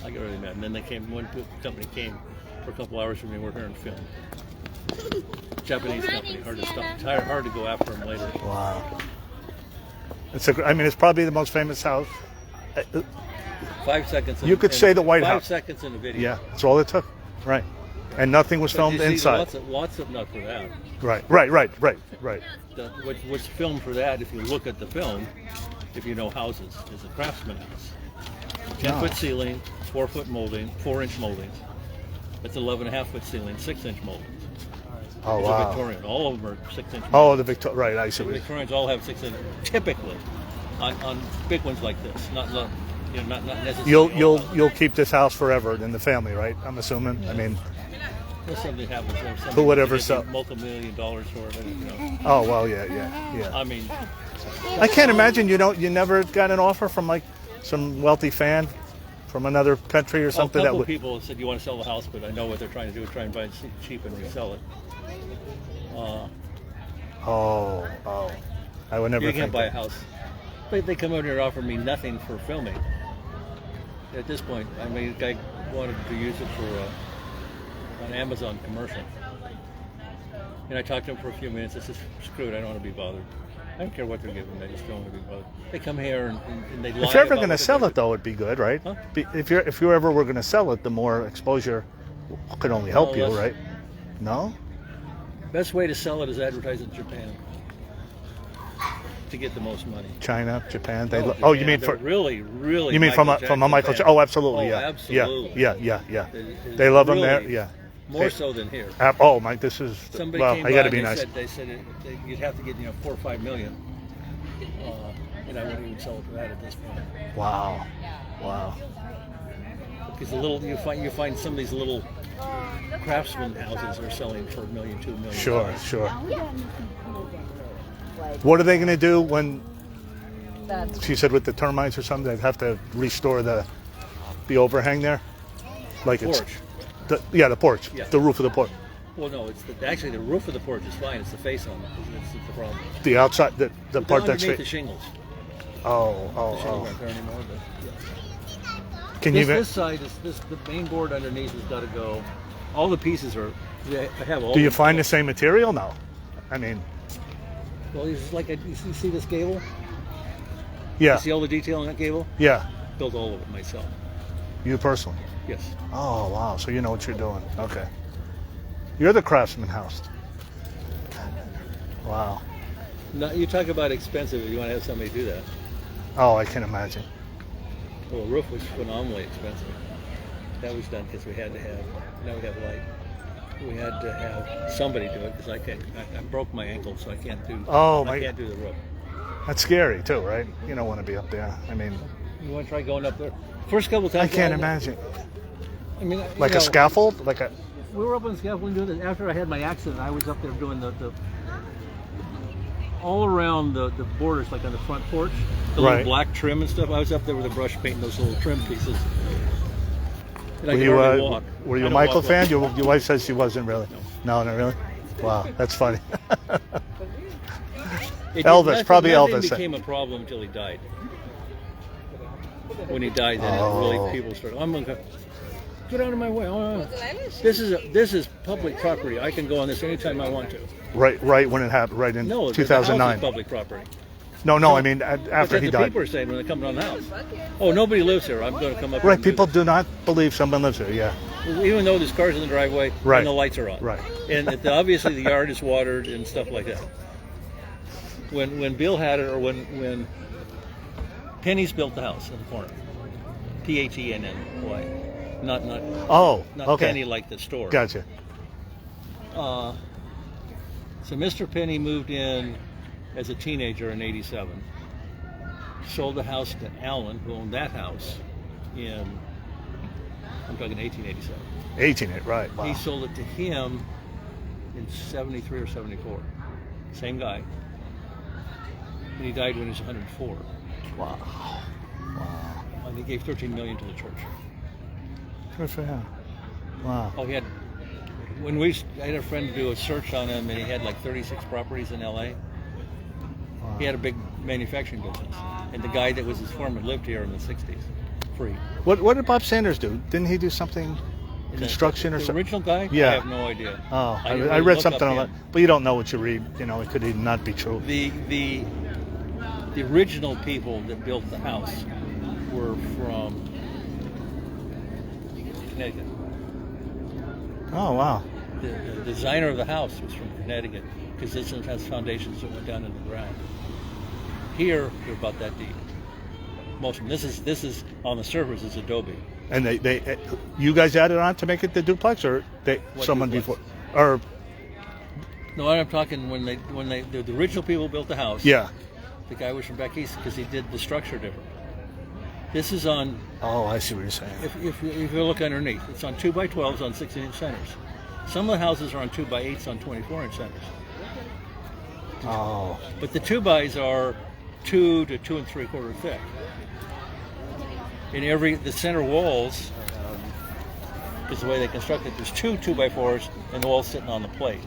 I got really mad. And then they came. One company came for a couple hours from me. We're here and filmed. Japanese company. Hard to stop. Hard to go after them later. Wow. I mean, it's probably the most famous house. 5 seconds. You could say the White 5 House. seconds in the video. Yeah, that's all it took. Right. And nothing was But filmed you see, inside. Lots of not for that. Right. What's filmed for that? If you look at the film, if you know houses, is a Craftsman house. 10-foot ceiling, 4-foot molding, 4-inch molding. That's 11.5-foot ceiling, 6-inch molding. Oh, It's a wow. Victorian. All of them are 6-inch. Oh, the Victor. Right, I see. The what you- Victorians all have 6-inch, typically, on big ones like this. Not necessarily. You'll keep this house forever in the family, right? I'm assuming. I mean, If something happens, or somebody Who would ever gives sell- you multi-million dollars for it. oh well, yeah. I mean, I can't imagine you never got an offer from like some wealthy fan from another country or something a that couple would. people said you want to sell the house, but I know what they're trying to do is try and buy it cheap and resell it. Oh, I would never. You can't think buy a that. house. They come over here and offer me nothing for filming. At this point, I mean, a guy wanted to use it for an Amazon commercial. And I talked to him for a few minutes. I said, screw it, I don't want to be bothered. I don't care what they're giving me, I just don't want to be bothered. They come here and they lie If you're ever about going to what sell they're it, though, it'd be good, right? Huh? If you ever were going to sell it, the more exposure could only help you, that's- right? No. doing. Best way to sell it is advertise in Japan to get the most money. China, Japan. They. No, Oh, you Japan, mean they're for? really, really. You mean from a Jackson Michael? fan. Oh, absolutely. Oh, Yeah. absolutely. Yeah. They- They love them there. really, Yeah. More They- so than here. Oh, Mike, this is. Somebody well, came I by got to and be they nice. said you'd have to get 4 or 5 million, and I wouldn't even sell it for that at this point. Wow. Because you find some of these little craftsman houses are selling for $1 million, $2 million. Sure. What are they going to do when? She said with the termites or something, they'd have to restore the overhang there, like Porch. the porch, Yeah. the roof of the porch, Well, no, it's actually the roof of the porch is fine. It's the face on it. It's the problem. the outside, the part that's underneath the straight. shingles. The Oh. shingles aren't there anymore. But Can you even? this side is the main board underneath has got to go. All the pieces are. I have all. Do you the- find the same material? No. I mean, Well, it's like you see this gable. yeah, You see all the detail in that gable? yeah. Built all of it myself. You personally. Yes. Oh wow! So you know what you're doing. Okay. You're the craftsman house. Wow. No, you talk about expensive if you want to have somebody do that. Oh, I can imagine. Well, the roof was phenomenally expensive. That was done because we had to have. Now we have light. We had to have somebody do it because I can't. I broke my ankle, so I can't do. Oh, I my- can't do the roof. That's scary too, right? You don't want to be up there. I mean, You want to try going up there? First couple times. I can't imagine. I mean, Like a scaffold, like a. We were up on the scaffolding doing this. After I had my accident, I was up there doing the all around the borders, like on the front porch, the Right. little black trim and stuff. I was up there with a brush painting those little trim pieces. And I Were could you hardly walk. were I you a don't Michael walk fan? well. Your wife says she wasn't really. No, not really. Wow, that's funny. Elvis, Nothing- probably nothing Elvis. became a problem until he died. When he died, then it really people started. I'm gonna get out of my way. Oh, this is public property. I can go on this anytime I want to. right when it happened, right in No, the house 2009. is public property. No, I mean But after then he the died. people are saying when they come on the house, oh, nobody lives here. I'm going to come up. here Right, and do people this." do not believe someone lives here. Yeah, Even though there's cars in the driveway Right. and the lights are on. Right. And obviously the yard is watered and stuff like that. When Bill had it, or when Penny's built the house in the corner, Phenny, not Oh, not okay. Penny like the store. Gotcha. So Mr. Penny moved in as a teenager in '87. Sold the house to Alan, who owned that house I'm talking 1887. 18, right? Wow. He sold it to him in 73 or 74. Same guy. And he died when he was 104. Wow. And he gave $13 million to the church. Good for him. Wow. Oh, I had a friend do a search on him, and he had like 36 properties in LA. He had a big manufacturing business. And the guy that was his foreman lived here in the 60s, free. What did Bob Sanders do? Didn't he do something construction or the something? original guy? Yeah. I have no idea. Oh, I didn't read really something look on up that, him. but you don't know what you read. You know, it could even not be true. The original people that built the house were from Connecticut. Oh, wow. The designer of the house was from Connecticut because this one has foundations that went down in the ground. Here, they're about that deep. Most of them. This is on the surface is adobe. And you guys added on to make it the duplex, or What someone duplex? before, or No, I'm talking when the original people built the house. yeah. The guy was from back east because he did the structure different. This is on. Oh, I see what you're saying. If you look underneath, it's on 2x12s on 16-inch centers. Some of the houses are on 2x8s on 24-inch centers. Oh, But the 2x are 2 to 2 3/4 thick. In the center walls is the way they construct it. There's 2 2x4s and the wall sitting on the plate.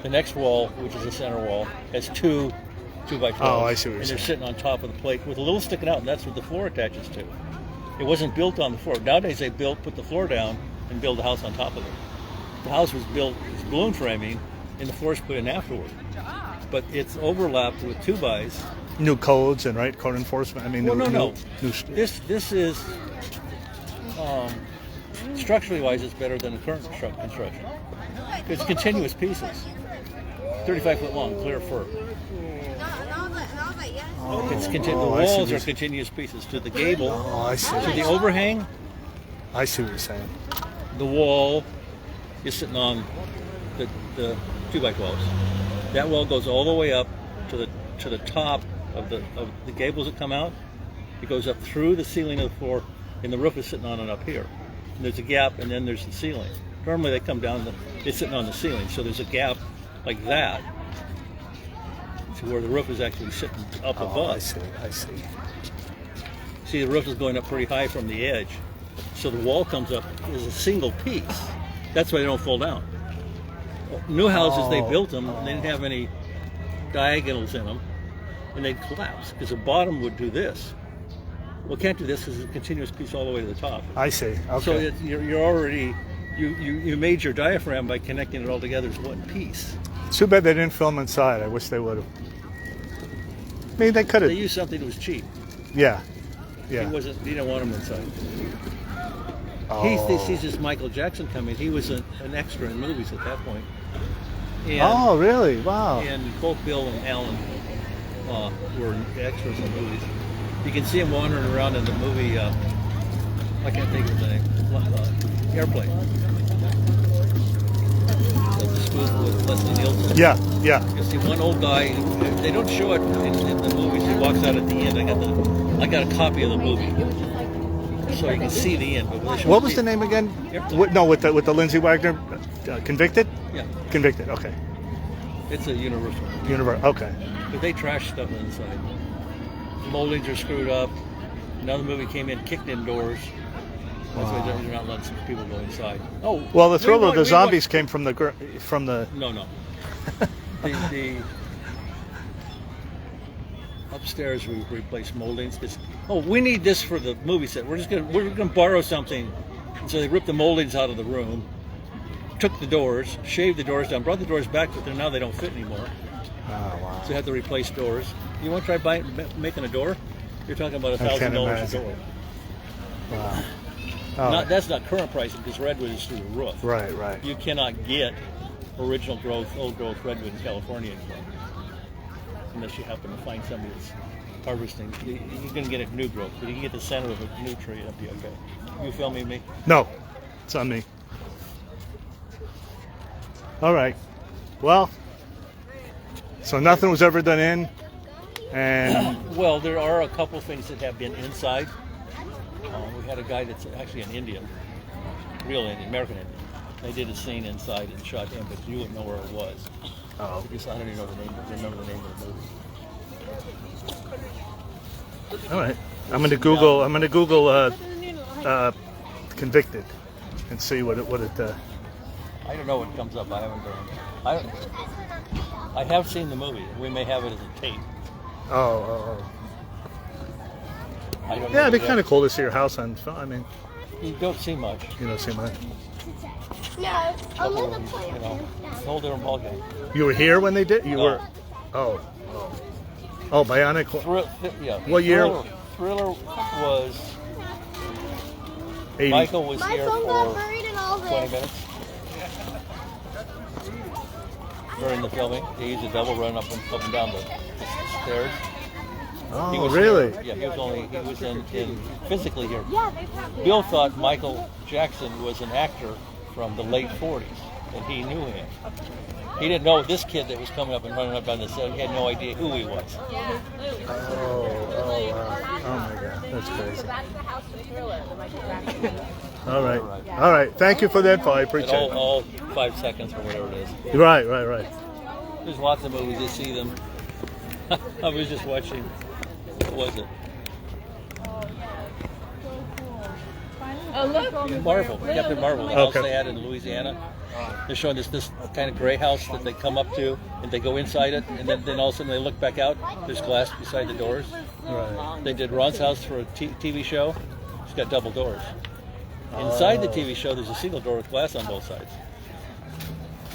The next wall, which is the center wall, has 2 2x12s. Oh, I see what you're and they're saying. sitting on top of the plate with a little sticking out, and that's what the floor attaches to. It wasn't built on the floor. Nowadays they put the floor down and build the house on top of it. The house was built as balloon framing, and the floor's put in afterward. But it's overlapped with 2x. new codes and right code enforcement. I mean, Well, no. new This is structurally wise, it's better than the current construction. It's continuous pieces, 35 foot long, clear fir. It's the Oh, I see walls are this. continuous pieces to the gable, Oh, I see. to the overhang. I see what you're saying. The wall is sitting on the 2x12s. That wall goes all the way up to the top of the gables that come out. It goes up through the ceiling of the floor, and the roof is sitting on it up here. And there's a gap, and then there's the ceiling. Normally they come down, it's sitting on the ceiling, so there's a gap like that to where the roof is actually sitting up Oh, above. I see. See, the roof is going up pretty high from the edge, so the wall comes up as a single piece. That's why they don't fall down. New houses, they built them, and they didn't have any diagonals in them, and they'd collapse because the bottom would do this. Well, it can't do this because it's a continuous piece all the way to the top. I see. Okay. So you're already you made your diaphragm by connecting it all together as one piece. It's too bad they didn't film inside. I wish they would have. I mean, they could They have. used something that was cheap. Yeah. He Yeah. didn't want him inside. Oh. He sees this Michael Jackson coming. He was an extra in movies at that point. And, Oh, really? Wow. and both Bill and Alan were extras in movies. You can see him wandering around in the movie. I can't think of the name. Airplane. That's the spoof with Leslie Nielsen. Yeah. Yeah. You see one old guy. They don't show it in the movies. He walks out at the end. I got a copy of the movie, so you can see the end. But when they show What was the name again? Airplane. No, with the Lindsay Wagner, Convicted. Yeah, Convicted. Okay. it's a Universal. Okay. But they trash stuff inside. The moldings are screwed up. Another movie came in, kicked indoors. That's why they're not letting people go inside. Oh, Well, the thrill we of the want- zombies came from the. No. the upstairs we replaced moldings. We need this for the movie set. We're gonna borrow something. And so they ripped the moldings out of the room, took the doors, shaved the doors down, brought the doors back, but now they don't fit anymore. Oh wow. So you have to replace doors. You want to try making a door? You're talking about I can't $1,000 a imagine. door. Wow. Oh, That's not current pricing because redwood is through the roof. right. You cannot get original growth, old growth redwood in California anymore, unless you happen to find somebody that's harvesting. You're going to get a new growth, but you can get the center of a new tree. That'd be okay. You filming me? No, it's on me. All right. Well, so nothing was ever done in, and Well, there are a couple things that have been inside. We had a guy that's actually an Indian, real Indian, American Indian. They did a scene inside and shot him, but you wouldn't know where it was. Because I don't even remember the name of the movie. all right. I'm gonna Google Convicted and see what it. I don't know what comes up. I haven't done. I have seen the movie. We may have it as a tape. Oh. I don't know. Yeah, it'd be kind of cool to see your house on film. I mean, You don't see much. you know, see my. No, a little You plant. know, it's a whole different ballgame. You were here when they did. You No. were. Oh. Bionic. What year? Thriller was. 80. Michael was My here phone got for buried in all 20 this. minutes during the filming. They used a double run up and down the stairs. Oh, He was really? Here. Yeah, he was in physically here. Bill thought Michael Jackson was an actor from the late 40s, and he knew him. He didn't know this kid that was coming up and running up on the set. He had no idea who he was. Oh, wow. Oh my God, that's crazy. All right. Thank you for the info. I appreciate it. All 5 seconds or whatever it is. Right. There's lots of movies you see them. I was just watching. What was it? Marvel, Captain Marvel, the house Okay. they had in Louisiana. They're showing this kind of gray house that they come up to, and they go inside it, and then all of a sudden they look back out. There's glass beside the doors. Right. They did Ron's house for a TV show. It's got double doors. Inside the TV show, there's a single door with glass on both sides.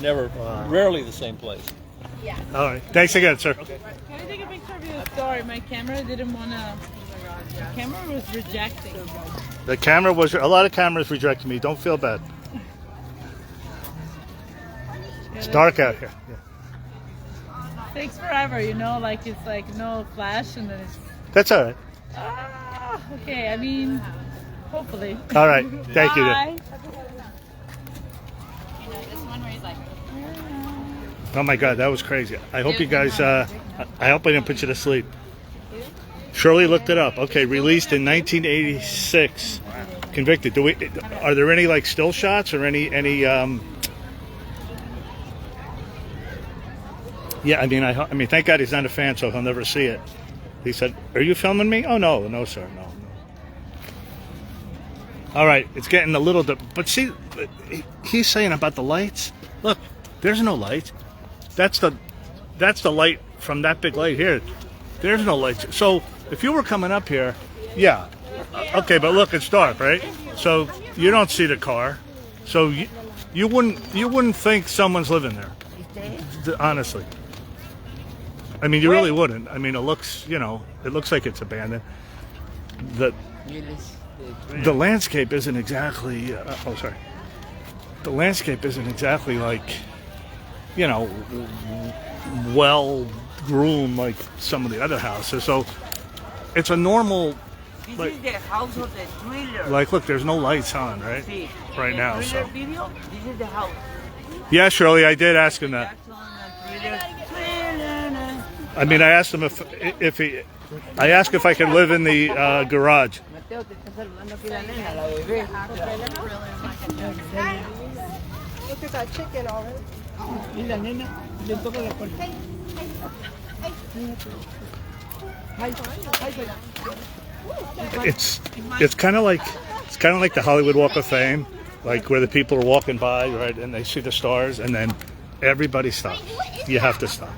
Rarely the same place. All right. Thanks again, sir. Can I take a picture of you? Sorry, my camera didn't want to. The camera was rejecting. The camera was. A lot of cameras rejected me. Don't feel bad. It's dark out here. Yeah. Takes forever, you know, like it's like no flash and then it's. That's all right. Okay, I mean, hopefully. All right. Thank you. Bye. Oh my God, that was crazy. I hope you guys. I hope I didn't put you to sleep. Shirley looked it up. Okay, released in 1986. Convicted. Are there any like still shots or any? Yeah, I mean, thank God he's not a fan, so he'll never see it. He said, "Are you filming me?" Oh no, sir, no. All right, it's getting a little, but see, he's saying about the lights. Look, there's no light. That's the light from that big light here. There's no lights. So if you were coming up here, yeah, okay, but look, it's dark, right? So you don't see the car. So you wouldn't think someone's living there, honestly. I mean, you really wouldn't. I mean, it looks like it's abandoned. The landscape isn't exactly. The landscape isn't exactly like, well groomed like some of the other houses. So it's a normal. This is the house of the thriller. Like, look, there's no lights on, right? See, Right now, the thriller so. video, this is the house. Yeah, Shirley, I did ask him that. Thriller. I mean, I asked him if I asked if I could live in the garage. Mateo, te está saludando aquí la nena, la bebé. Look at that chicken already. Y la nena le toca la puerta. It's kind of like the Hollywood Walk of Fame, like where the people are walking by, right, and they see the stars, and then everybody stops. You have to stop.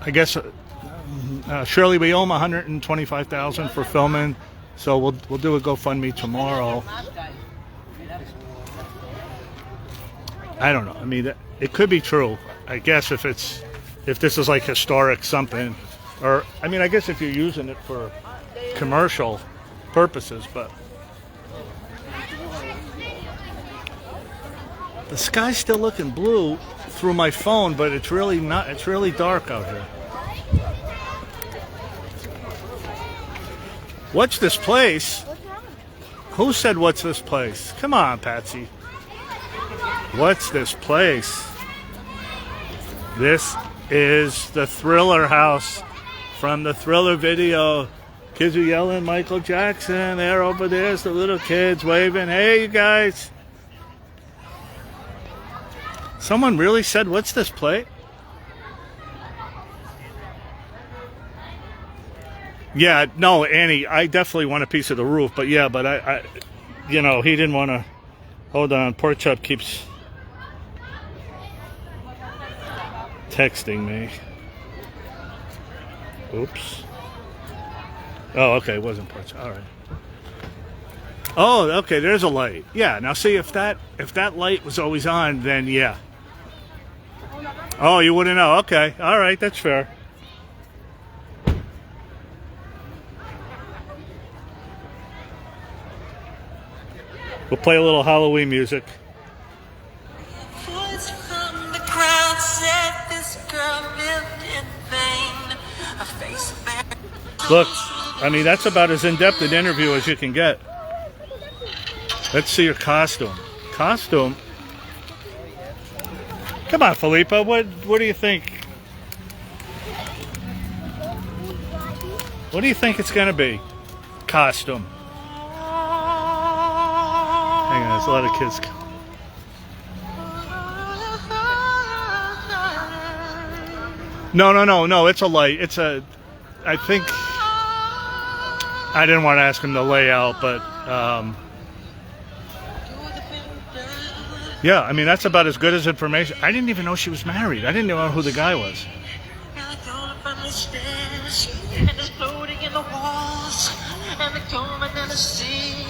I guess Shirley, we owe him $125,000 for filming, so we'll do a GoFundMe tomorrow. I don't know. I mean, it could be true. I guess if this is like historic something, or I mean, I guess if you're using it for commercial purposes, but the sky's still looking blue through my phone, but it's really not. It's really dark out here. What's this place? Who said what's this place? Come on, Patsy. What's this place? This is the Thriller house from the Thriller video. Kids are yelling Michael Jackson. There over there's the little kids waving. Hey, you guys. Someone really said, what's this place? Yeah, no, Annie, I definitely want a piece of the roof, but yeah, but I he didn't want to. Hold on, Pork Chop keeps texting me. Oops. Oh, okay, it wasn't Pork Chop. All right. Oh, okay, there's a light. Yeah, now see, if that light was always on, then yeah. Oh, you wouldn't know. Okay, all right, that's fair. We'll play a little Halloween music. Voice from the crowd said this girl lived in vain. A face of man. Look, I mean, that's about as in-depth an interview as you can get. Let's see your costume. Costume? Come on, Felipa. What do you think? What do you think it's going to be? Costume. Hang on, there's a lot of kids. No. It's a light. It's a. I think. I didn't want to ask him the layout, but. Yeah, I mean, that's about as good as information. I didn't even know she was married. I didn't know who the guy was. And I call up on the stairs, and it's floating in the walls, and the coming in the sea,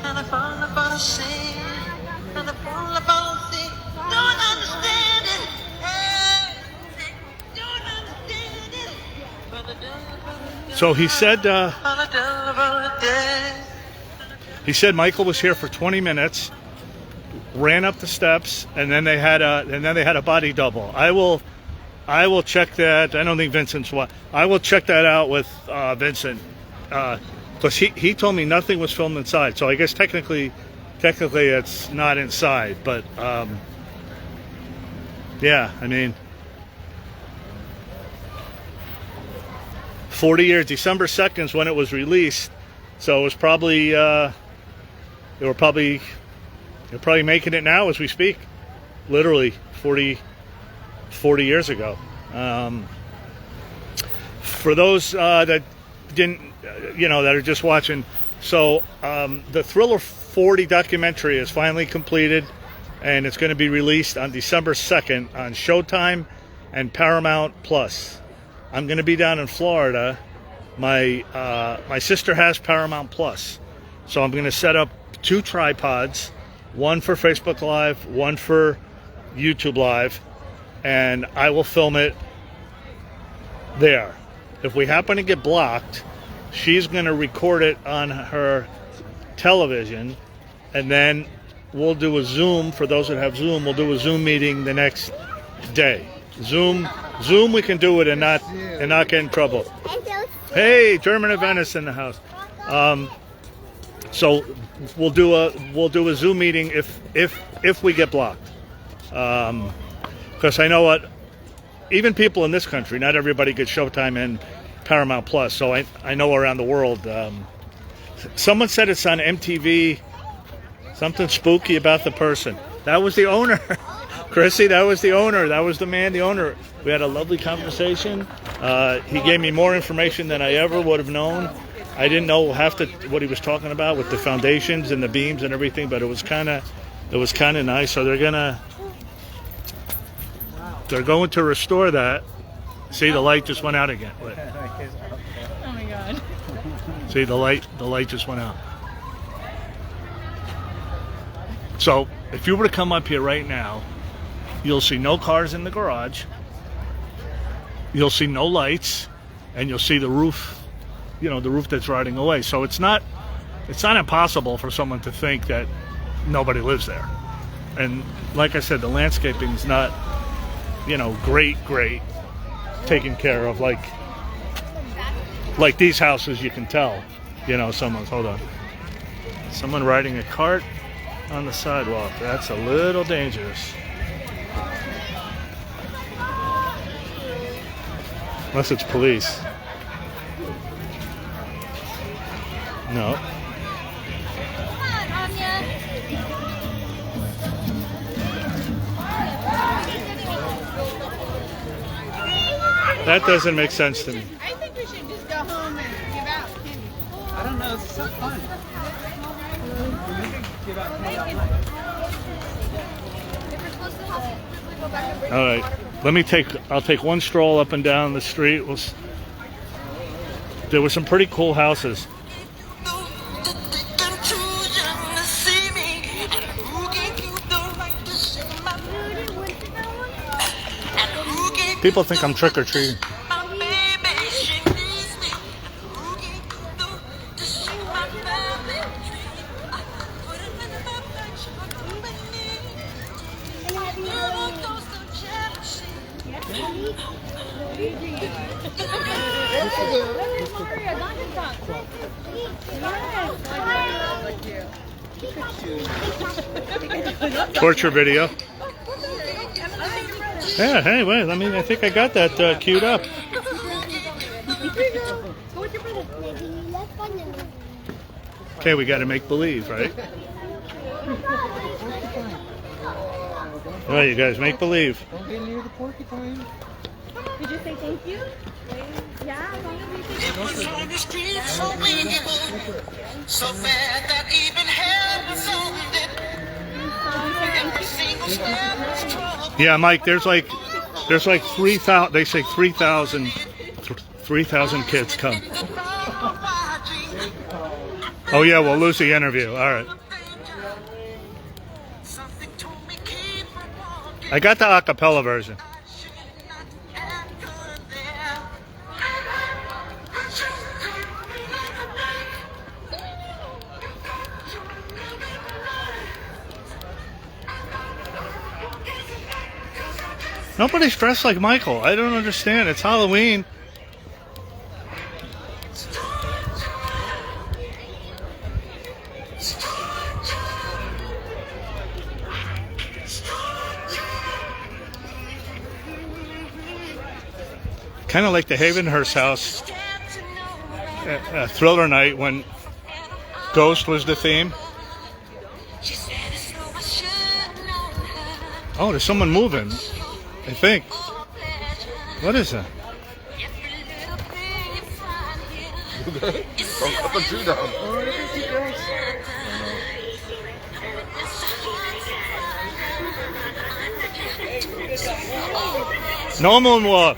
and I fall upon the sea, and I fall upon the sea. Don't understand it. Hey, don't understand it. But I don't. So he said. But I don't. He said Michael was here for 20 minutes, ran up the steps, and then they had a body double. I will check that. I don't think Vincent's one. I will check that out with Vincent, because he told me nothing was filmed inside. So I guess technically it's not inside. But yeah, I mean, 40 years. December 2nd is when it was released. So it was probably they're probably making it now as we speak. Literally 40 years ago. For those that didn't, that are just watching, so the Thriller 40 documentary is finally completed, and it's going to be released on December 2nd on Showtime and Paramount Plus. I'm going to be down in Florida. My sister has Paramount Plus, so I'm going to set up 2 tripods, one for Facebook Live, one for YouTube Live, and I will film it there. If we happen to get blocked, she's going to record it on her television, and then we'll do a Zoom. For those that have Zoom, we'll do a Zoom meeting the next day. Zoom, we can do it and not get in trouble. Hey, German of Venice in the house. So we'll do a Zoom meeting if we get blocked. Because I know what, even people in this country, not everybody gets Showtime and Paramount Plus. So I know around the world. Someone said it's on MTV. Something spooky about the person. That was the owner. Chrissy, that was the owner. That was the man, the owner. We had a lovely conversation. He gave me more information than I ever would have known. I didn't know what he was talking about with the foundations and the beams and everything, but it was kind of nice. So they're going to restore that. See, the light just went out again. Wait. Oh my God. See, the light just went out. So if you were to come up here right now, you'll see no cars in the garage. You'll see no lights, and you'll see the roof. The roof that's rotting away. So it's not impossible for someone to think that nobody lives there. And like I said, the landscaping's not, great taken care of like these houses. You can tell, someone riding a cart on the sidewalk. That's a little dangerous. Unless it's police. No. That doesn't make sense to me. I think we should just go home and give out candy. I don't know, it's so fun. Give out candy. All right. I'll take one stroll up and down the street. There were some pretty cool houses. People think I'm trick-or-treating. Torture video. Yeah, hey, wait, I think I got that queued up. Okay, we got to make believe, right? All right, you guys, make believe. Don't get near the porcupine. Did you say thank you? Yeah, as long as you say It was on the street so evil, so bad that even hell was on it. Every single step was trouble. Yeah, Mike, there's like 3,000, they say 3,000 kids come. Oh yeah, we'll lose the interview. All right. I got the acapella version. Nobody's dressed like Michael. I don't understand. It's Halloween. Kind of like the Havenhurst house Thriller night when Ghost was the theme. Oh, there's someone moving, I think. What is that? Don't cut the tree down. No moonwalk.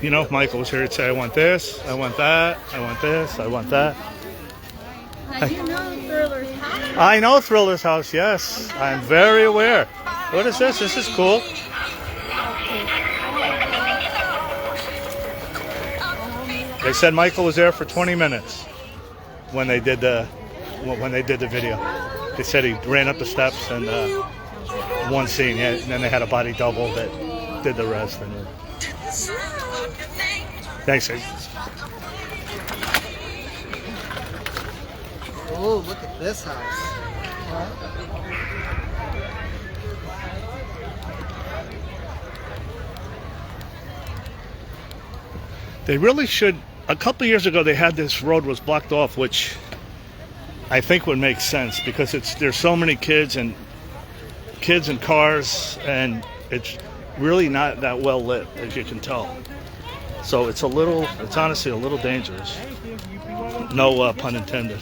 You know, if Michael was here, he'd say, I want this, I want that, I want this, I want that. Now you know Thriller's house. I know Thriller's house, yes. I'm very aware. What is this? This is cool. They said Michael was there for 20 minutes when they did the video. They said he ran up the steps and one scene, yeah, and then they had a body double that did the rest. And thanks, sir. Oh, look at this house. They really should. A couple of years ago, they had this road was blocked off, which I think would make sense because there's so many kids and cars, and it's really not that well lit, as you can tell. So it's honestly a little dangerous. No pun intended.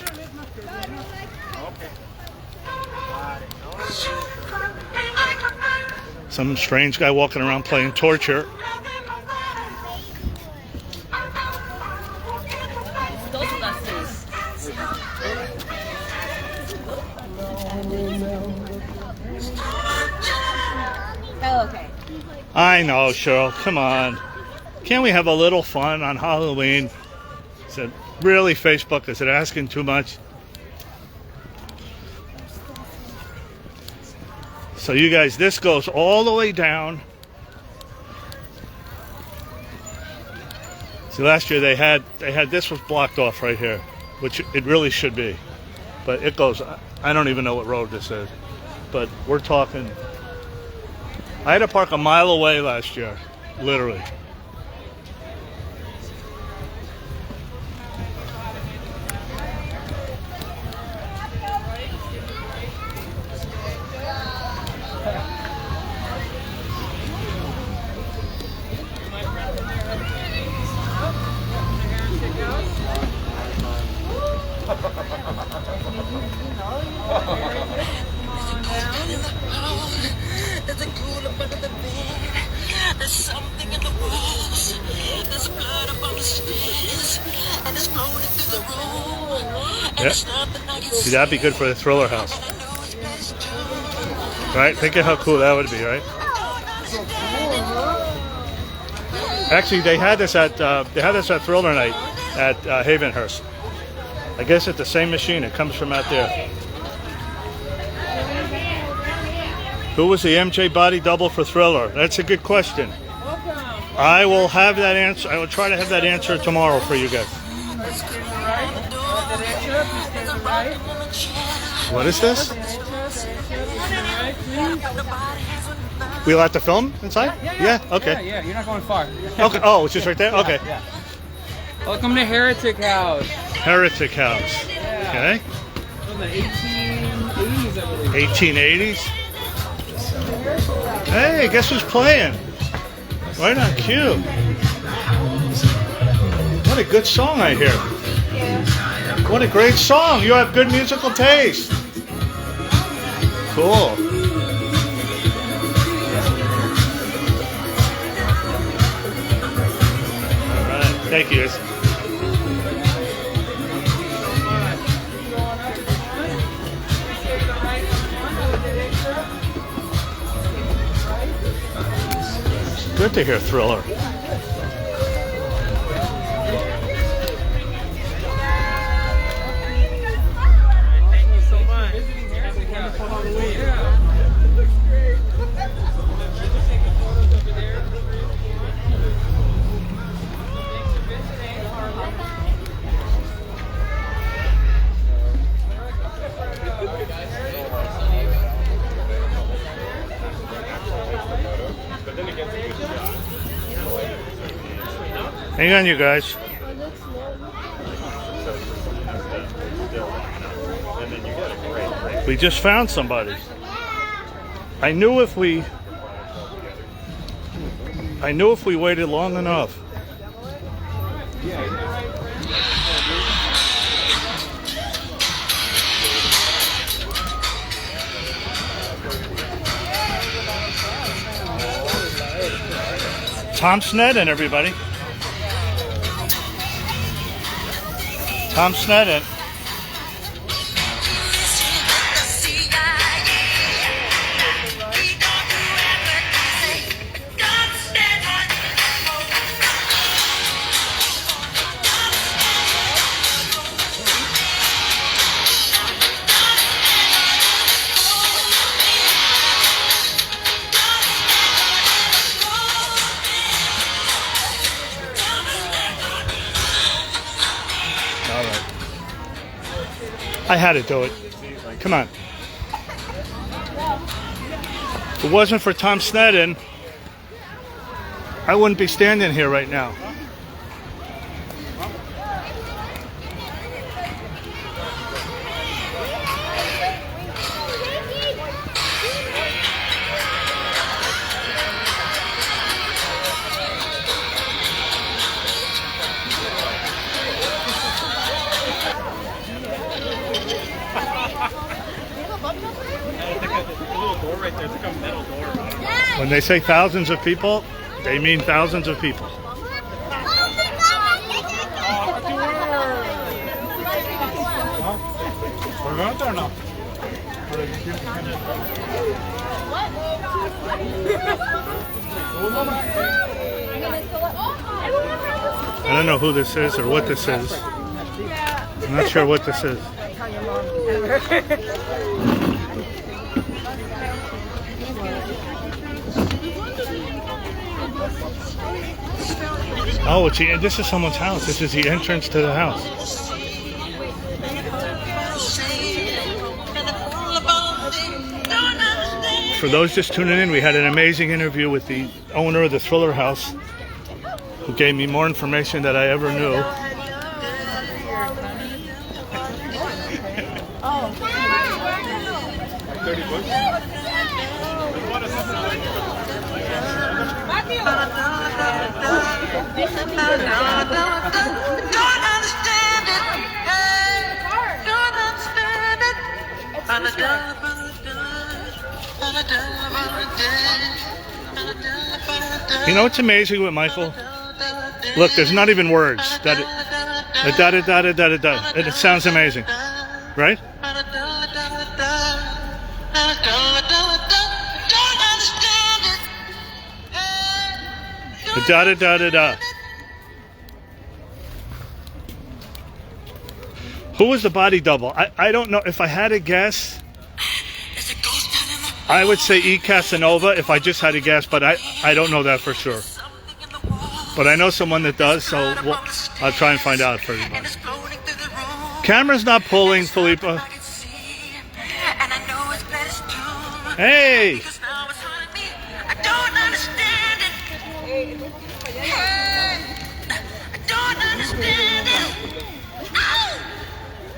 Some strange guy walking around playing Torture. Oh, okay. I know, Cheryl. Come on. Can't we have a little fun on Halloween? Is it really, Facebook? Is it asking too much? So you guys, this goes all the way down. See, last year they had this was blocked off right here, which it really should be. But it goes, I don't even know what road this is. But we're talking, I had to park a mile away last year, literally. There's a cool up under the bed. There's something in the walls. There's blood up on the stairs. And it's floating through the room. Yeah. See, that'd be good for the Thriller house. Right? Think of how cool that would be, right? Actually, they had this at Thriller Night at Havenhurst. I guess it's the same machine. It comes from out there. Who was the MJ body double for Thriller? That's a good question. I will have that answer. I will try to have that answer tomorrow for you guys. What is this? We allowed to film inside? Yeah. Okay. Yeah, you're not going far. Okay. Oh, it's just right there? Okay. Yeah. Welcome to Heretic House. Heretic House. Okay. From the 1880s, I believe. 1880s? Hey, guess who's playing? Right on cue. What a good song I hear. What a great song. You have good musical taste. Cool. All right. Thank you. Good to hear Thriller. Thank you so much. Hang on, you guys. We just found somebody. I knew if we waited long enough. Tom Sneddon, everybody. Tom Sneddon. I had to do it. Come on. If it wasn't for Tom Sneddon, I wouldn't be standing here right now. When they say thousands of people, they mean thousands of people. I don't know who this is or what this is. I'm not sure what this is. Oh, this is someone's house. This is the entrance to the house. For those just tuning in, we had an amazing interview with the owner of the Thriller house, who gave me more information than I ever knew. You know what's amazing with Michael? Look, there's not even words. And it sounds amazing. right? The da da da da da. Who was the body double? I don't know. If I had to guess, I would say E. Casanova if I just had to guess, but I don't know that for sure. But I know someone that does, so I'll try and find out for you. Camera's not pulling, Felipa. Hey!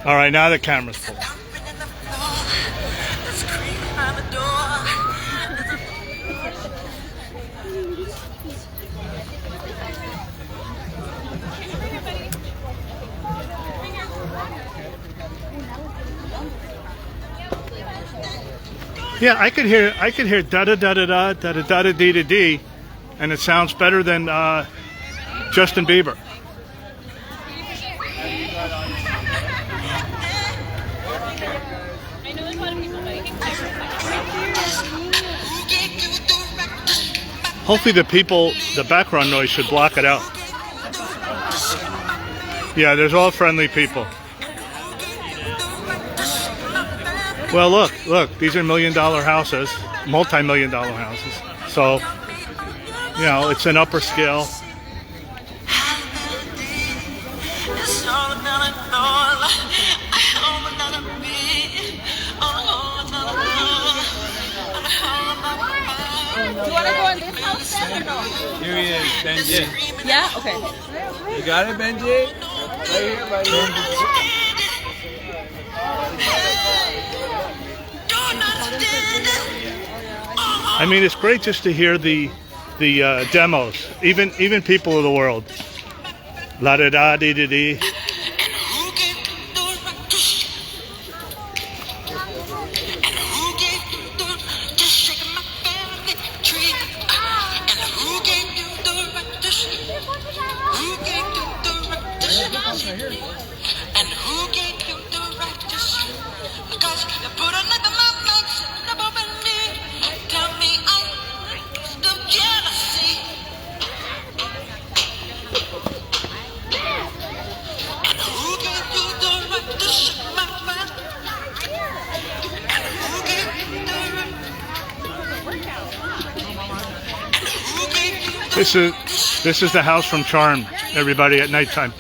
All right, now the camera's pulling. Yeah, I could hear da da da da da da da da da dee da dee, and it sounds better than Justin Bieber. Hopefully the background noise should block it out. Yeah, there's all friendly people. Well, look, these are $1 million houses, multi-million-dollar houses. So, you know, it's an upper scale. Do you want to go in this house then or no? Here he is, Benji. Yeah? Okay. You got it, Benji? Right here, buddy. I mean, it's great just to hear the demos, even people of the world. La da da dee dee dee. This is the house from Charmed, everybody, at nighttime.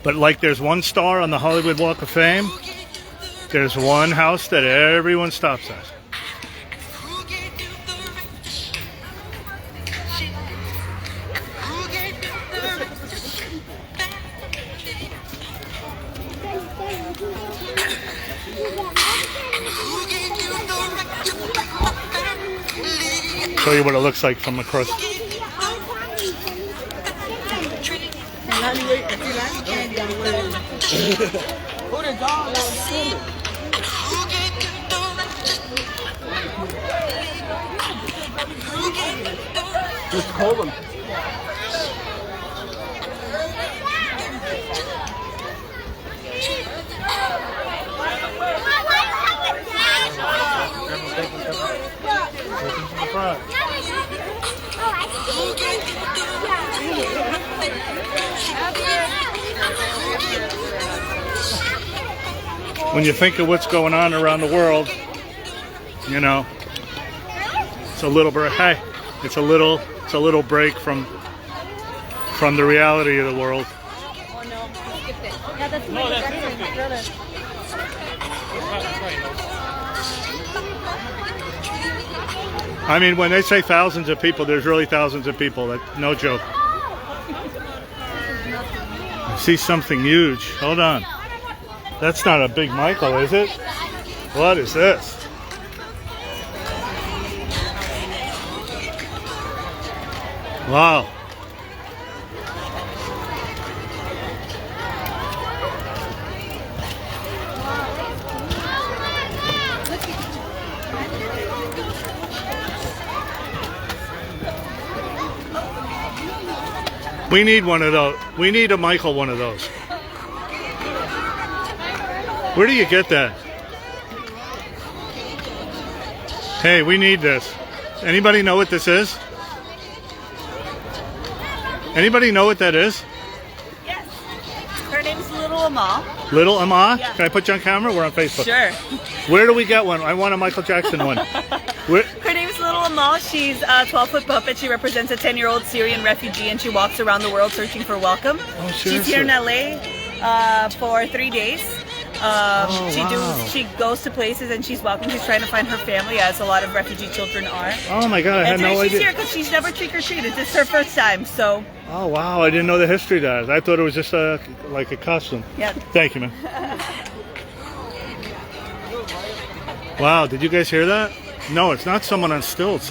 But like there's one star on the Hollywood Walk of Fame, there's one house that everyone stops at. Show you what it looks like from across. Just call them. When you think of what's going on around the world, you know, it's a little break. Hey, it's a little break from the reality of the world. Oh no, I skipped it. Yeah, that's Michael Jackson, brother. I mean, when they say thousands of people, there's really thousands of people. That's no joke. see something huge. Hold on. That's not a big Michael, is it? What is this? Wow. We need one of those. We need a Michael one of those. Where do you get that? Hey, we need this. Anybody know what this is? Anybody know what that is? Yes. Her name's Little Amal. Little Amma? Yeah. Can I put you on camera? We're on Facebook. Sure. Where do we get one? I want a Michael Jackson one. Where? Her name's Little Amal. She's a 12-foot puppet. She represents a 10-year-old Syrian refugee, and she walks around the world searching for welcome. Oh, She's here in LA for 3 days. She goes to places and she's walking. She's trying to find her family, as a lot of refugee children are. Oh my God, I had no And she's idea. here because she's never trick-or-treated. This is her first time, so. Oh wow, I didn't know the history of that. I thought it was just like a costume. Yeah. Thank you, man. Wow, did you guys hear that? No, it's not someone on stilts.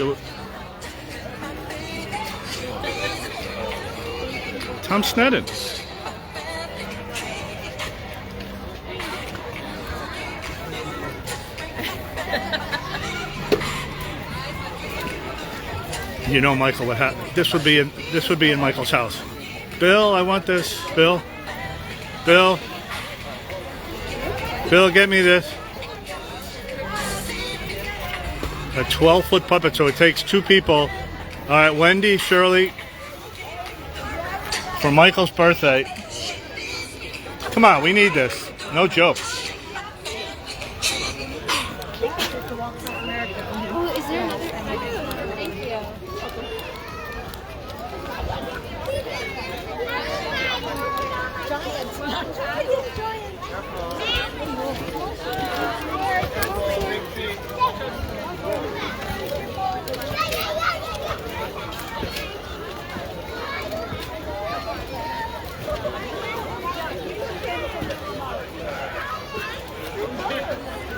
Tom Sneddon. You know, Michael, what happened? This would be in Michael's house. Bill, I want this. Bill, Bill, get me this. A 12-foot puppet, so it takes 2 people. All right, Wendy, Shirley, for Michael's birthday. Come on, we need this. No joke. Oh, is there another? Thank you.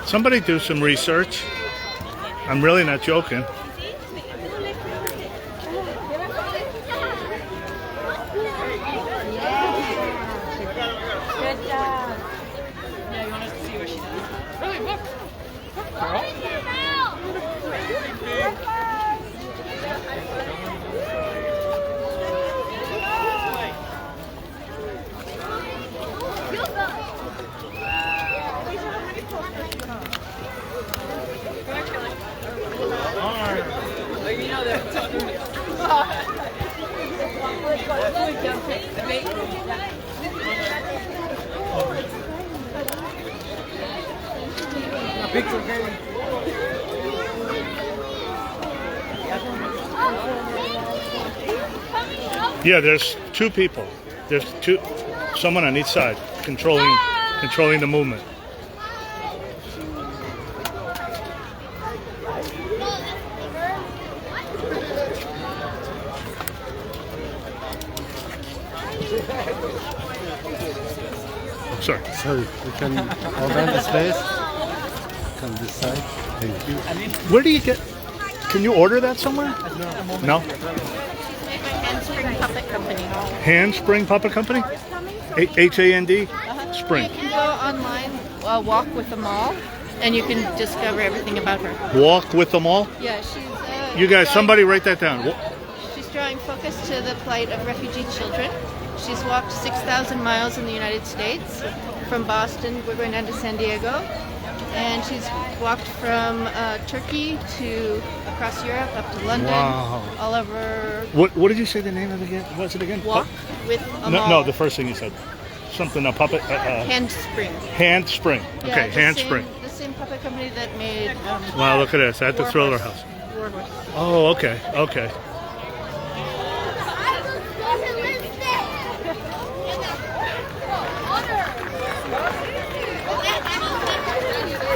Somebody do some research. I'm really not joking. Good job. Yeah, you want us to see what she does? Really, look. You know Yeah, there's 2 people. There's someone on each side controlling the movement. Sorry. Sorry, we can order the space. Come this side. Thank you. Where do you get? Can you order that somewhere? No. Handspring Puppet Company. Handspring Puppet Company? H-A-N-D? Spring. You can go online, walk with them all, and you can discover everything about her. Walk with them all? Yeah, she's. You guys, somebody write that down. She's drawing focus to the plight of refugee children. She's walked 6,000 miles in the United States, from Boston, we're going down to San Diego, and she's walked from Turkey to across Europe, up to London, Wow. all over. What did you say the name of it again? What's it again? Walk with Amal. No, the first thing you said. Something, a puppet. Handspring. Handspring. Yeah, Okay, the Handspring. The same puppet company that made. Wow, look at this. At the Thriller House. Warhorse. Oh, okay, okay.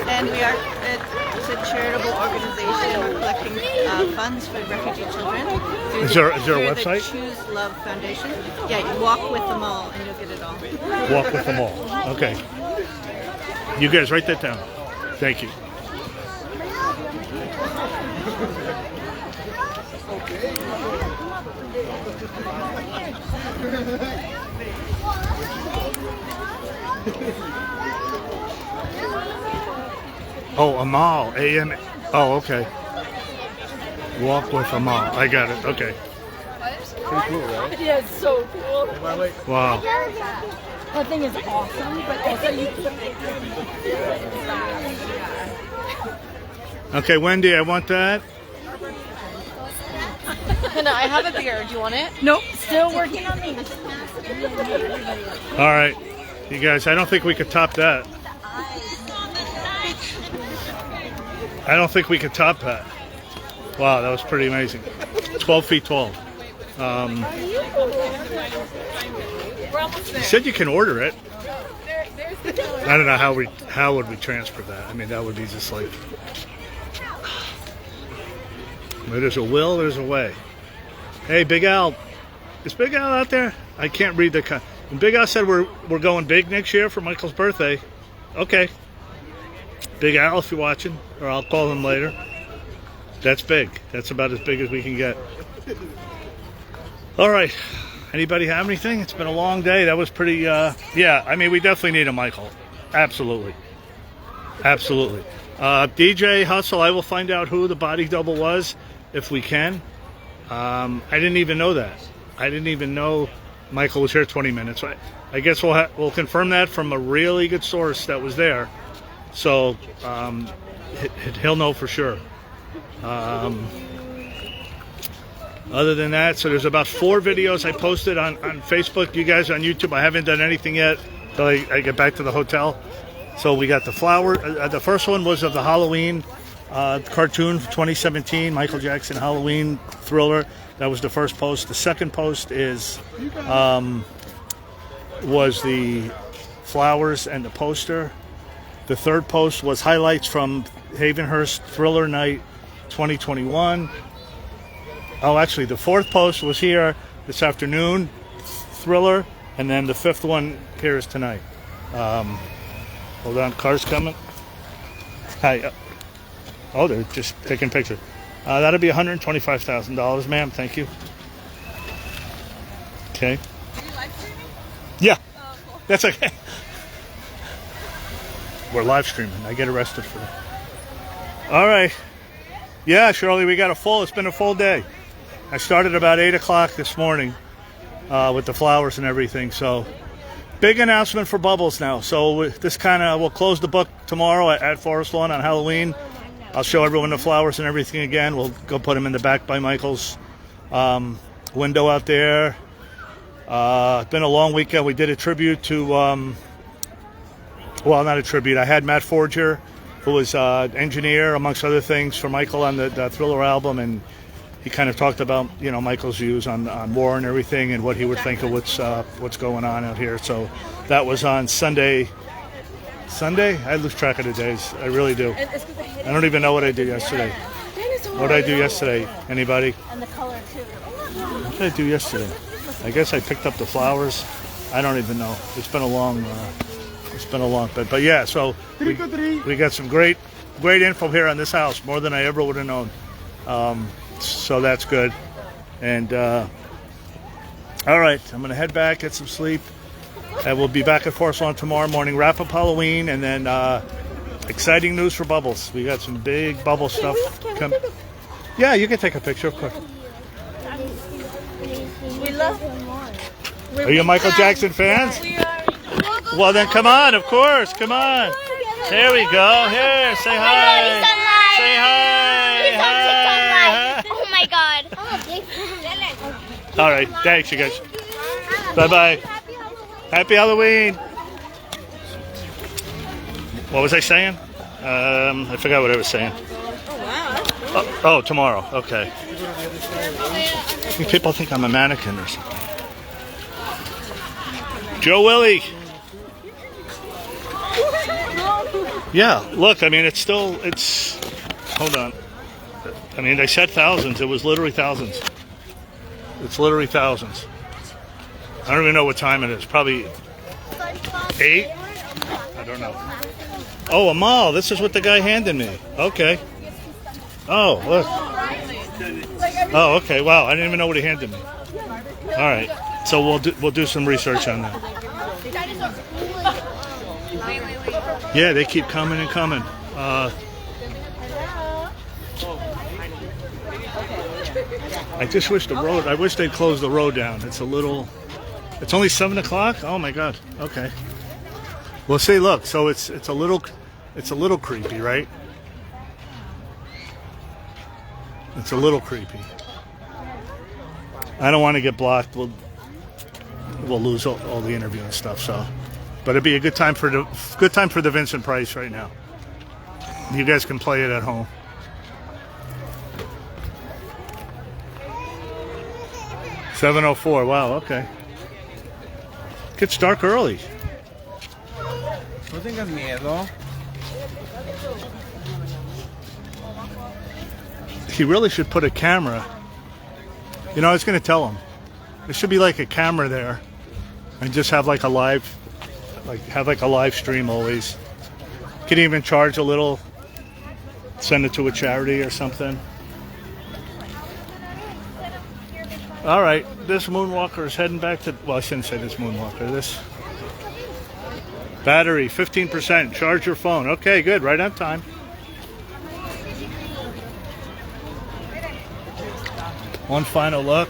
And it's a charitable organization. We're collecting funds for refugee children. through Is there a through the website? Choose Love Foundation. Yeah, you walk with them all, and you'll get it all. Walk with them all. Okay. You guys write that down. Thank you. Oh, Amal. A-M. Oh, okay. Walk with Amal. I got it. Okay. Pretty cool, right? Yeah, it's so cool. Wow. That thing is awesome, but also you Okay, Wendy, I want that. No, I have a beer. Do you want it? Nope. Still working on these. All right. You guys, I don't think we could top that. I don't think we could top that. Wow, that was pretty amazing. 12 feet tall. You said you can order it. I don't know how would we transfer that. I mean, that would be just like. Where there's a will, there's a way. Hey, Big Al, is Big Al out there? I can't read the. And Big Al said we're going big next year for Michael's birthday. Okay. Big Al, if you're watching, or I'll call him later. That's big. That's about as big as we can get. All right. Anybody have anything? It's been a long day. That was pretty, yeah, I mean, we definitely need a Michael. Absolutely. Absolutely. DJ Hustle, I will find out who the body double was if we can. I didn't even know that. I didn't even know Michael was here 20 minutes. I guess we'll confirm that from a really good source that was there. So he'll know for sure. Other than that, so there's about 4 videos I posted on Facebook. You guys on YouTube, I haven't done anything yet until I get back to the hotel. So we got the flower. The first one was of the Halloween cartoon from 2017, Michael Jackson Halloween Thriller. That was the first post. The second post was the flowers and the poster. The third post was highlights from Havenhurst Thriller Night 2021. Oh, actually, the fourth post was here this afternoon, Thriller, and then the fifth one here is tonight. Hold on, car's coming. Hi. Oh, they're just taking pictures. That'll be $125,000, ma'am. Thank you. Okay. Yeah, that's okay. We're live streaming. I get arrested for that. All right. Yeah, Shirley, it's been a full day. I started about 8 o'clock this morning with the flowers and everything. So big announcement for Bubbles now. So we'll close the book tomorrow at Forest Lawn on Halloween. I'll show everyone the flowers and everything again. We'll go put them in the back by Michael's window out there. It's been a long weekend. We did a tribute to, well, not a tribute. I had Matt Forger, who was engineer, amongst other things, for Michael on the Thriller album, and he kind of talked about, Michael's views on war and everything, and what he would think of what's going on out here. So that was on Sunday. I lose track of the days. I really do. I don't even know what I did yesterday. What did I do yesterday? Anybody? And the color too. What did I do yesterday? I guess I picked up the flowers. I don't even know. It's been a long bit. But yeah, so we got some great info here on this house, more than I ever would have known. So that's good. And all right, I'm going to head back, get some sleep. And we'll be back at Forest Lawn tomorrow morning, wrap up Halloween, and then exciting news for Bubbles. We got some big Bubble stuff coming. Yeah, you can take a picture, of course. We love. Are you Michael Jackson fans? Well, then come on, of course, come on. There we go. Here, say hi. Say hi. Oh my God. All right, thanks, you guys. Bye-bye. Happy Halloween. What was I saying? I forgot what I was saying. Oh, tomorrow. Okay. People think I'm a mannequin or something. Joe Willie. Yeah, look, I mean, hold on. I mean, they said thousands. It was literally thousands. It's literally thousands. I don't even know what time it is. Probably 8? I don't know. Oh, a mall. This is what the guy handed me. Okay. Oh, look. Oh, okay. Wow, I didn't even know what he handed me. All right. So we'll do some research on that. Yeah, they keep coming and coming. I just wish I wish they'd close the road down. It's only 7 o'clock? Oh my God. Okay. Well, see, look, so it's a little creepy, right? It's a little creepy. I don't want to get blocked. We'll lose all the interview and stuff, so. But it'd be a good time for the Vincent Price right now. You guys can play it at home. $7:04. Wow. Okay. Gets dark early. No tengas miedo. He really should put a camera. You know, I was going to tell him. There should be like a camera there, and just have like a live stream always. Could even charge a little. Send it to a charity or something. All right, this moonwalker is heading back to. Well, I shouldn't say this moonwalker. This battery, 15%. Charge your phone. Okay, good. Right on time. One final look.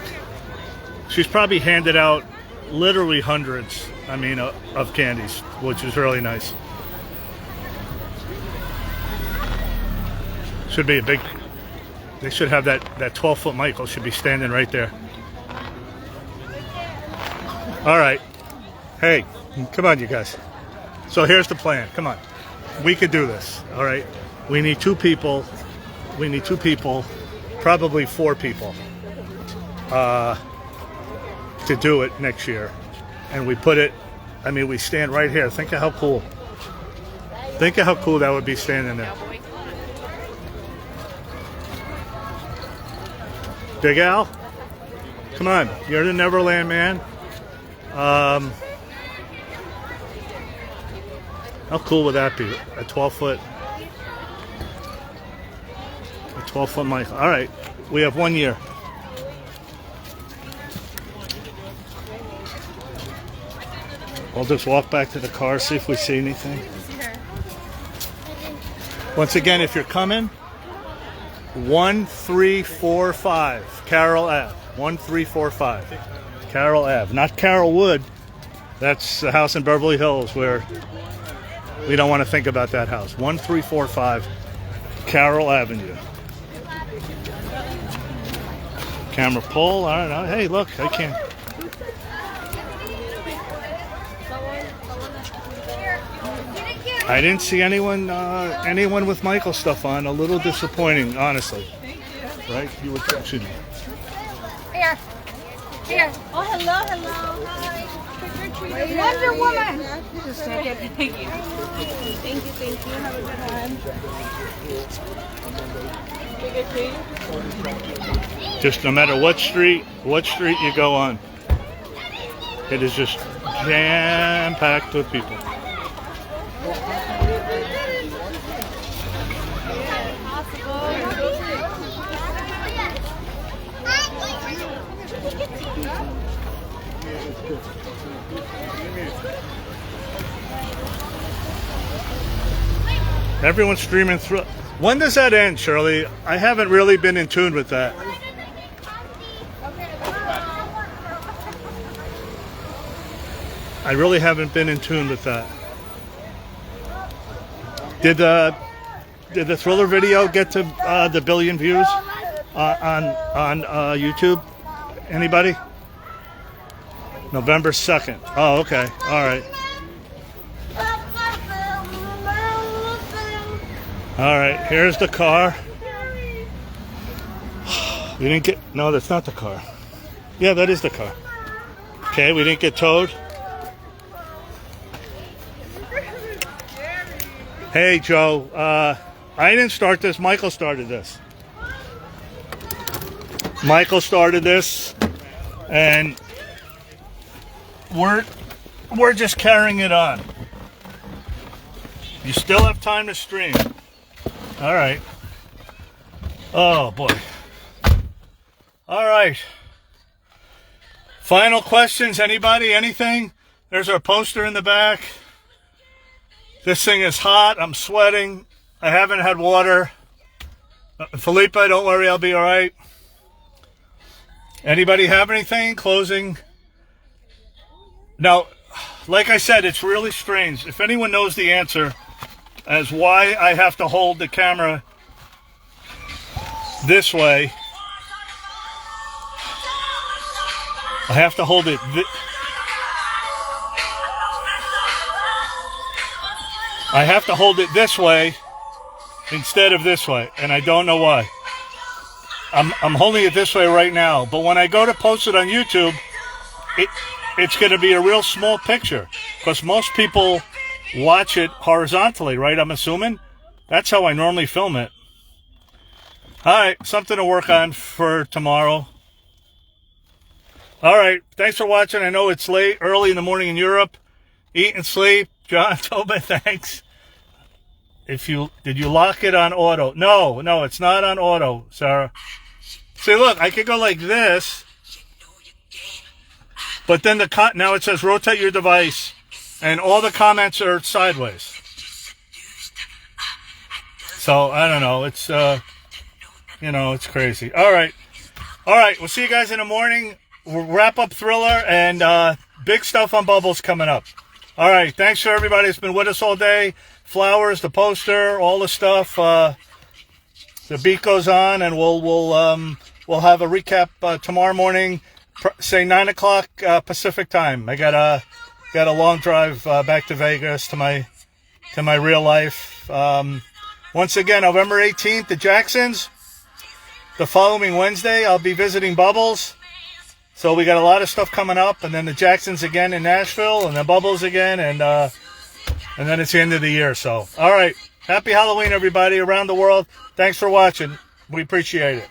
She's probably handed out literally hundreds, of candies, which is really nice. Should be a big, they should have that 12-foot Michael should be standing right there. All right. Hey, come on, you guys. So here's the plan. Come on. We could do this, all right? We need 2 people. We need 2 people, probably 4 people. To do it next year, and we put it. We stand right here. Think of how cool. Think of how cool that would be standing there. Big Al, come on. You're the Neverland man. How cool would that be? A 12-foot. A 12-foot Michael. All right, we have 1 year. We'll just walk back to the car, see if we see anything. Once again, if you're coming, 1345 Carroll Ave. 1345 Carroll Ave. Not Carroll Wood. That's the house in Beverly Hills where we don't want to think about that house. 1345 Carroll Avenue. Camera pull. I don't know. Hey, look, I can't. I didn't see anyone with Michael stuff on. A little disappointing, honestly. Right? You were touching me. Here. Here. Oh, hello. Hi. Wonder Woman. Just a second. Thank you. Thank you. Have a good one. Just no matter what street you go on, it is just jam-packed with people. Everyone's streaming through. When does that end, Shirley? I haven't really been in tune with that. I really haven't been in tune with that. Did the Thriller video get to the billion views on YouTube? Anybody? November 2nd. Oh, okay. All right. All right. Here's the car. We didn't get. No, that's not the car. Yeah, that is the car. Okay, we didn't get towed. Hey, Joe. I didn't start this. Michael started this. Michael started this. and we're just carrying it on. You still have time to stream. All right. Oh boy. All right. Final questions, anybody? Anything? There's our poster in the back. This thing is hot. I'm sweating. I haven't had water. Felipe, don't worry, I'll be all right. Anybody have anything? Closing? Now, like I said, it's really strange. If anyone knows the answer as why I have to hold the camera this way, I have to hold it I have to hold it this way instead of this way, and I don't know why. I'm holding it this way right now, but when I go to post it on YouTube, it's going to be a real small picture because most people watch it horizontally, right? I'm assuming that's how I normally film it. All right, something to work on for tomorrow. All right, thanks for watching. I know it's late, early in the morning in Europe. Eat and sleep. John Tobin, thanks. Did you lock it on auto? No, it's not on auto, Sarah. See, look, I could go like this, but then now it says rotate your device, and all the comments are sideways. So I don't know. It's it's crazy. All right. We'll see you guys in the morning. We'll wrap up Thriller and big stuff on Bubbles coming up. All right. Thanks for everybody that's been with us all day. Flowers, the poster, all the stuff. The beat goes on, and we'll have a recap tomorrow morning, say 9 o'clock Pacific time. I got a long drive back to Vegas to my real life. Once again, November 18th, the Jacksons. The following Wednesday, I'll be visiting Bubbles. So we got a lot of stuff coming up, and then the Jacksons again in Nashville, and then Bubbles again, and then it's the end of the year. So, all right. Happy Halloween, everybody around the world. Thanks for watching. We appreciate it.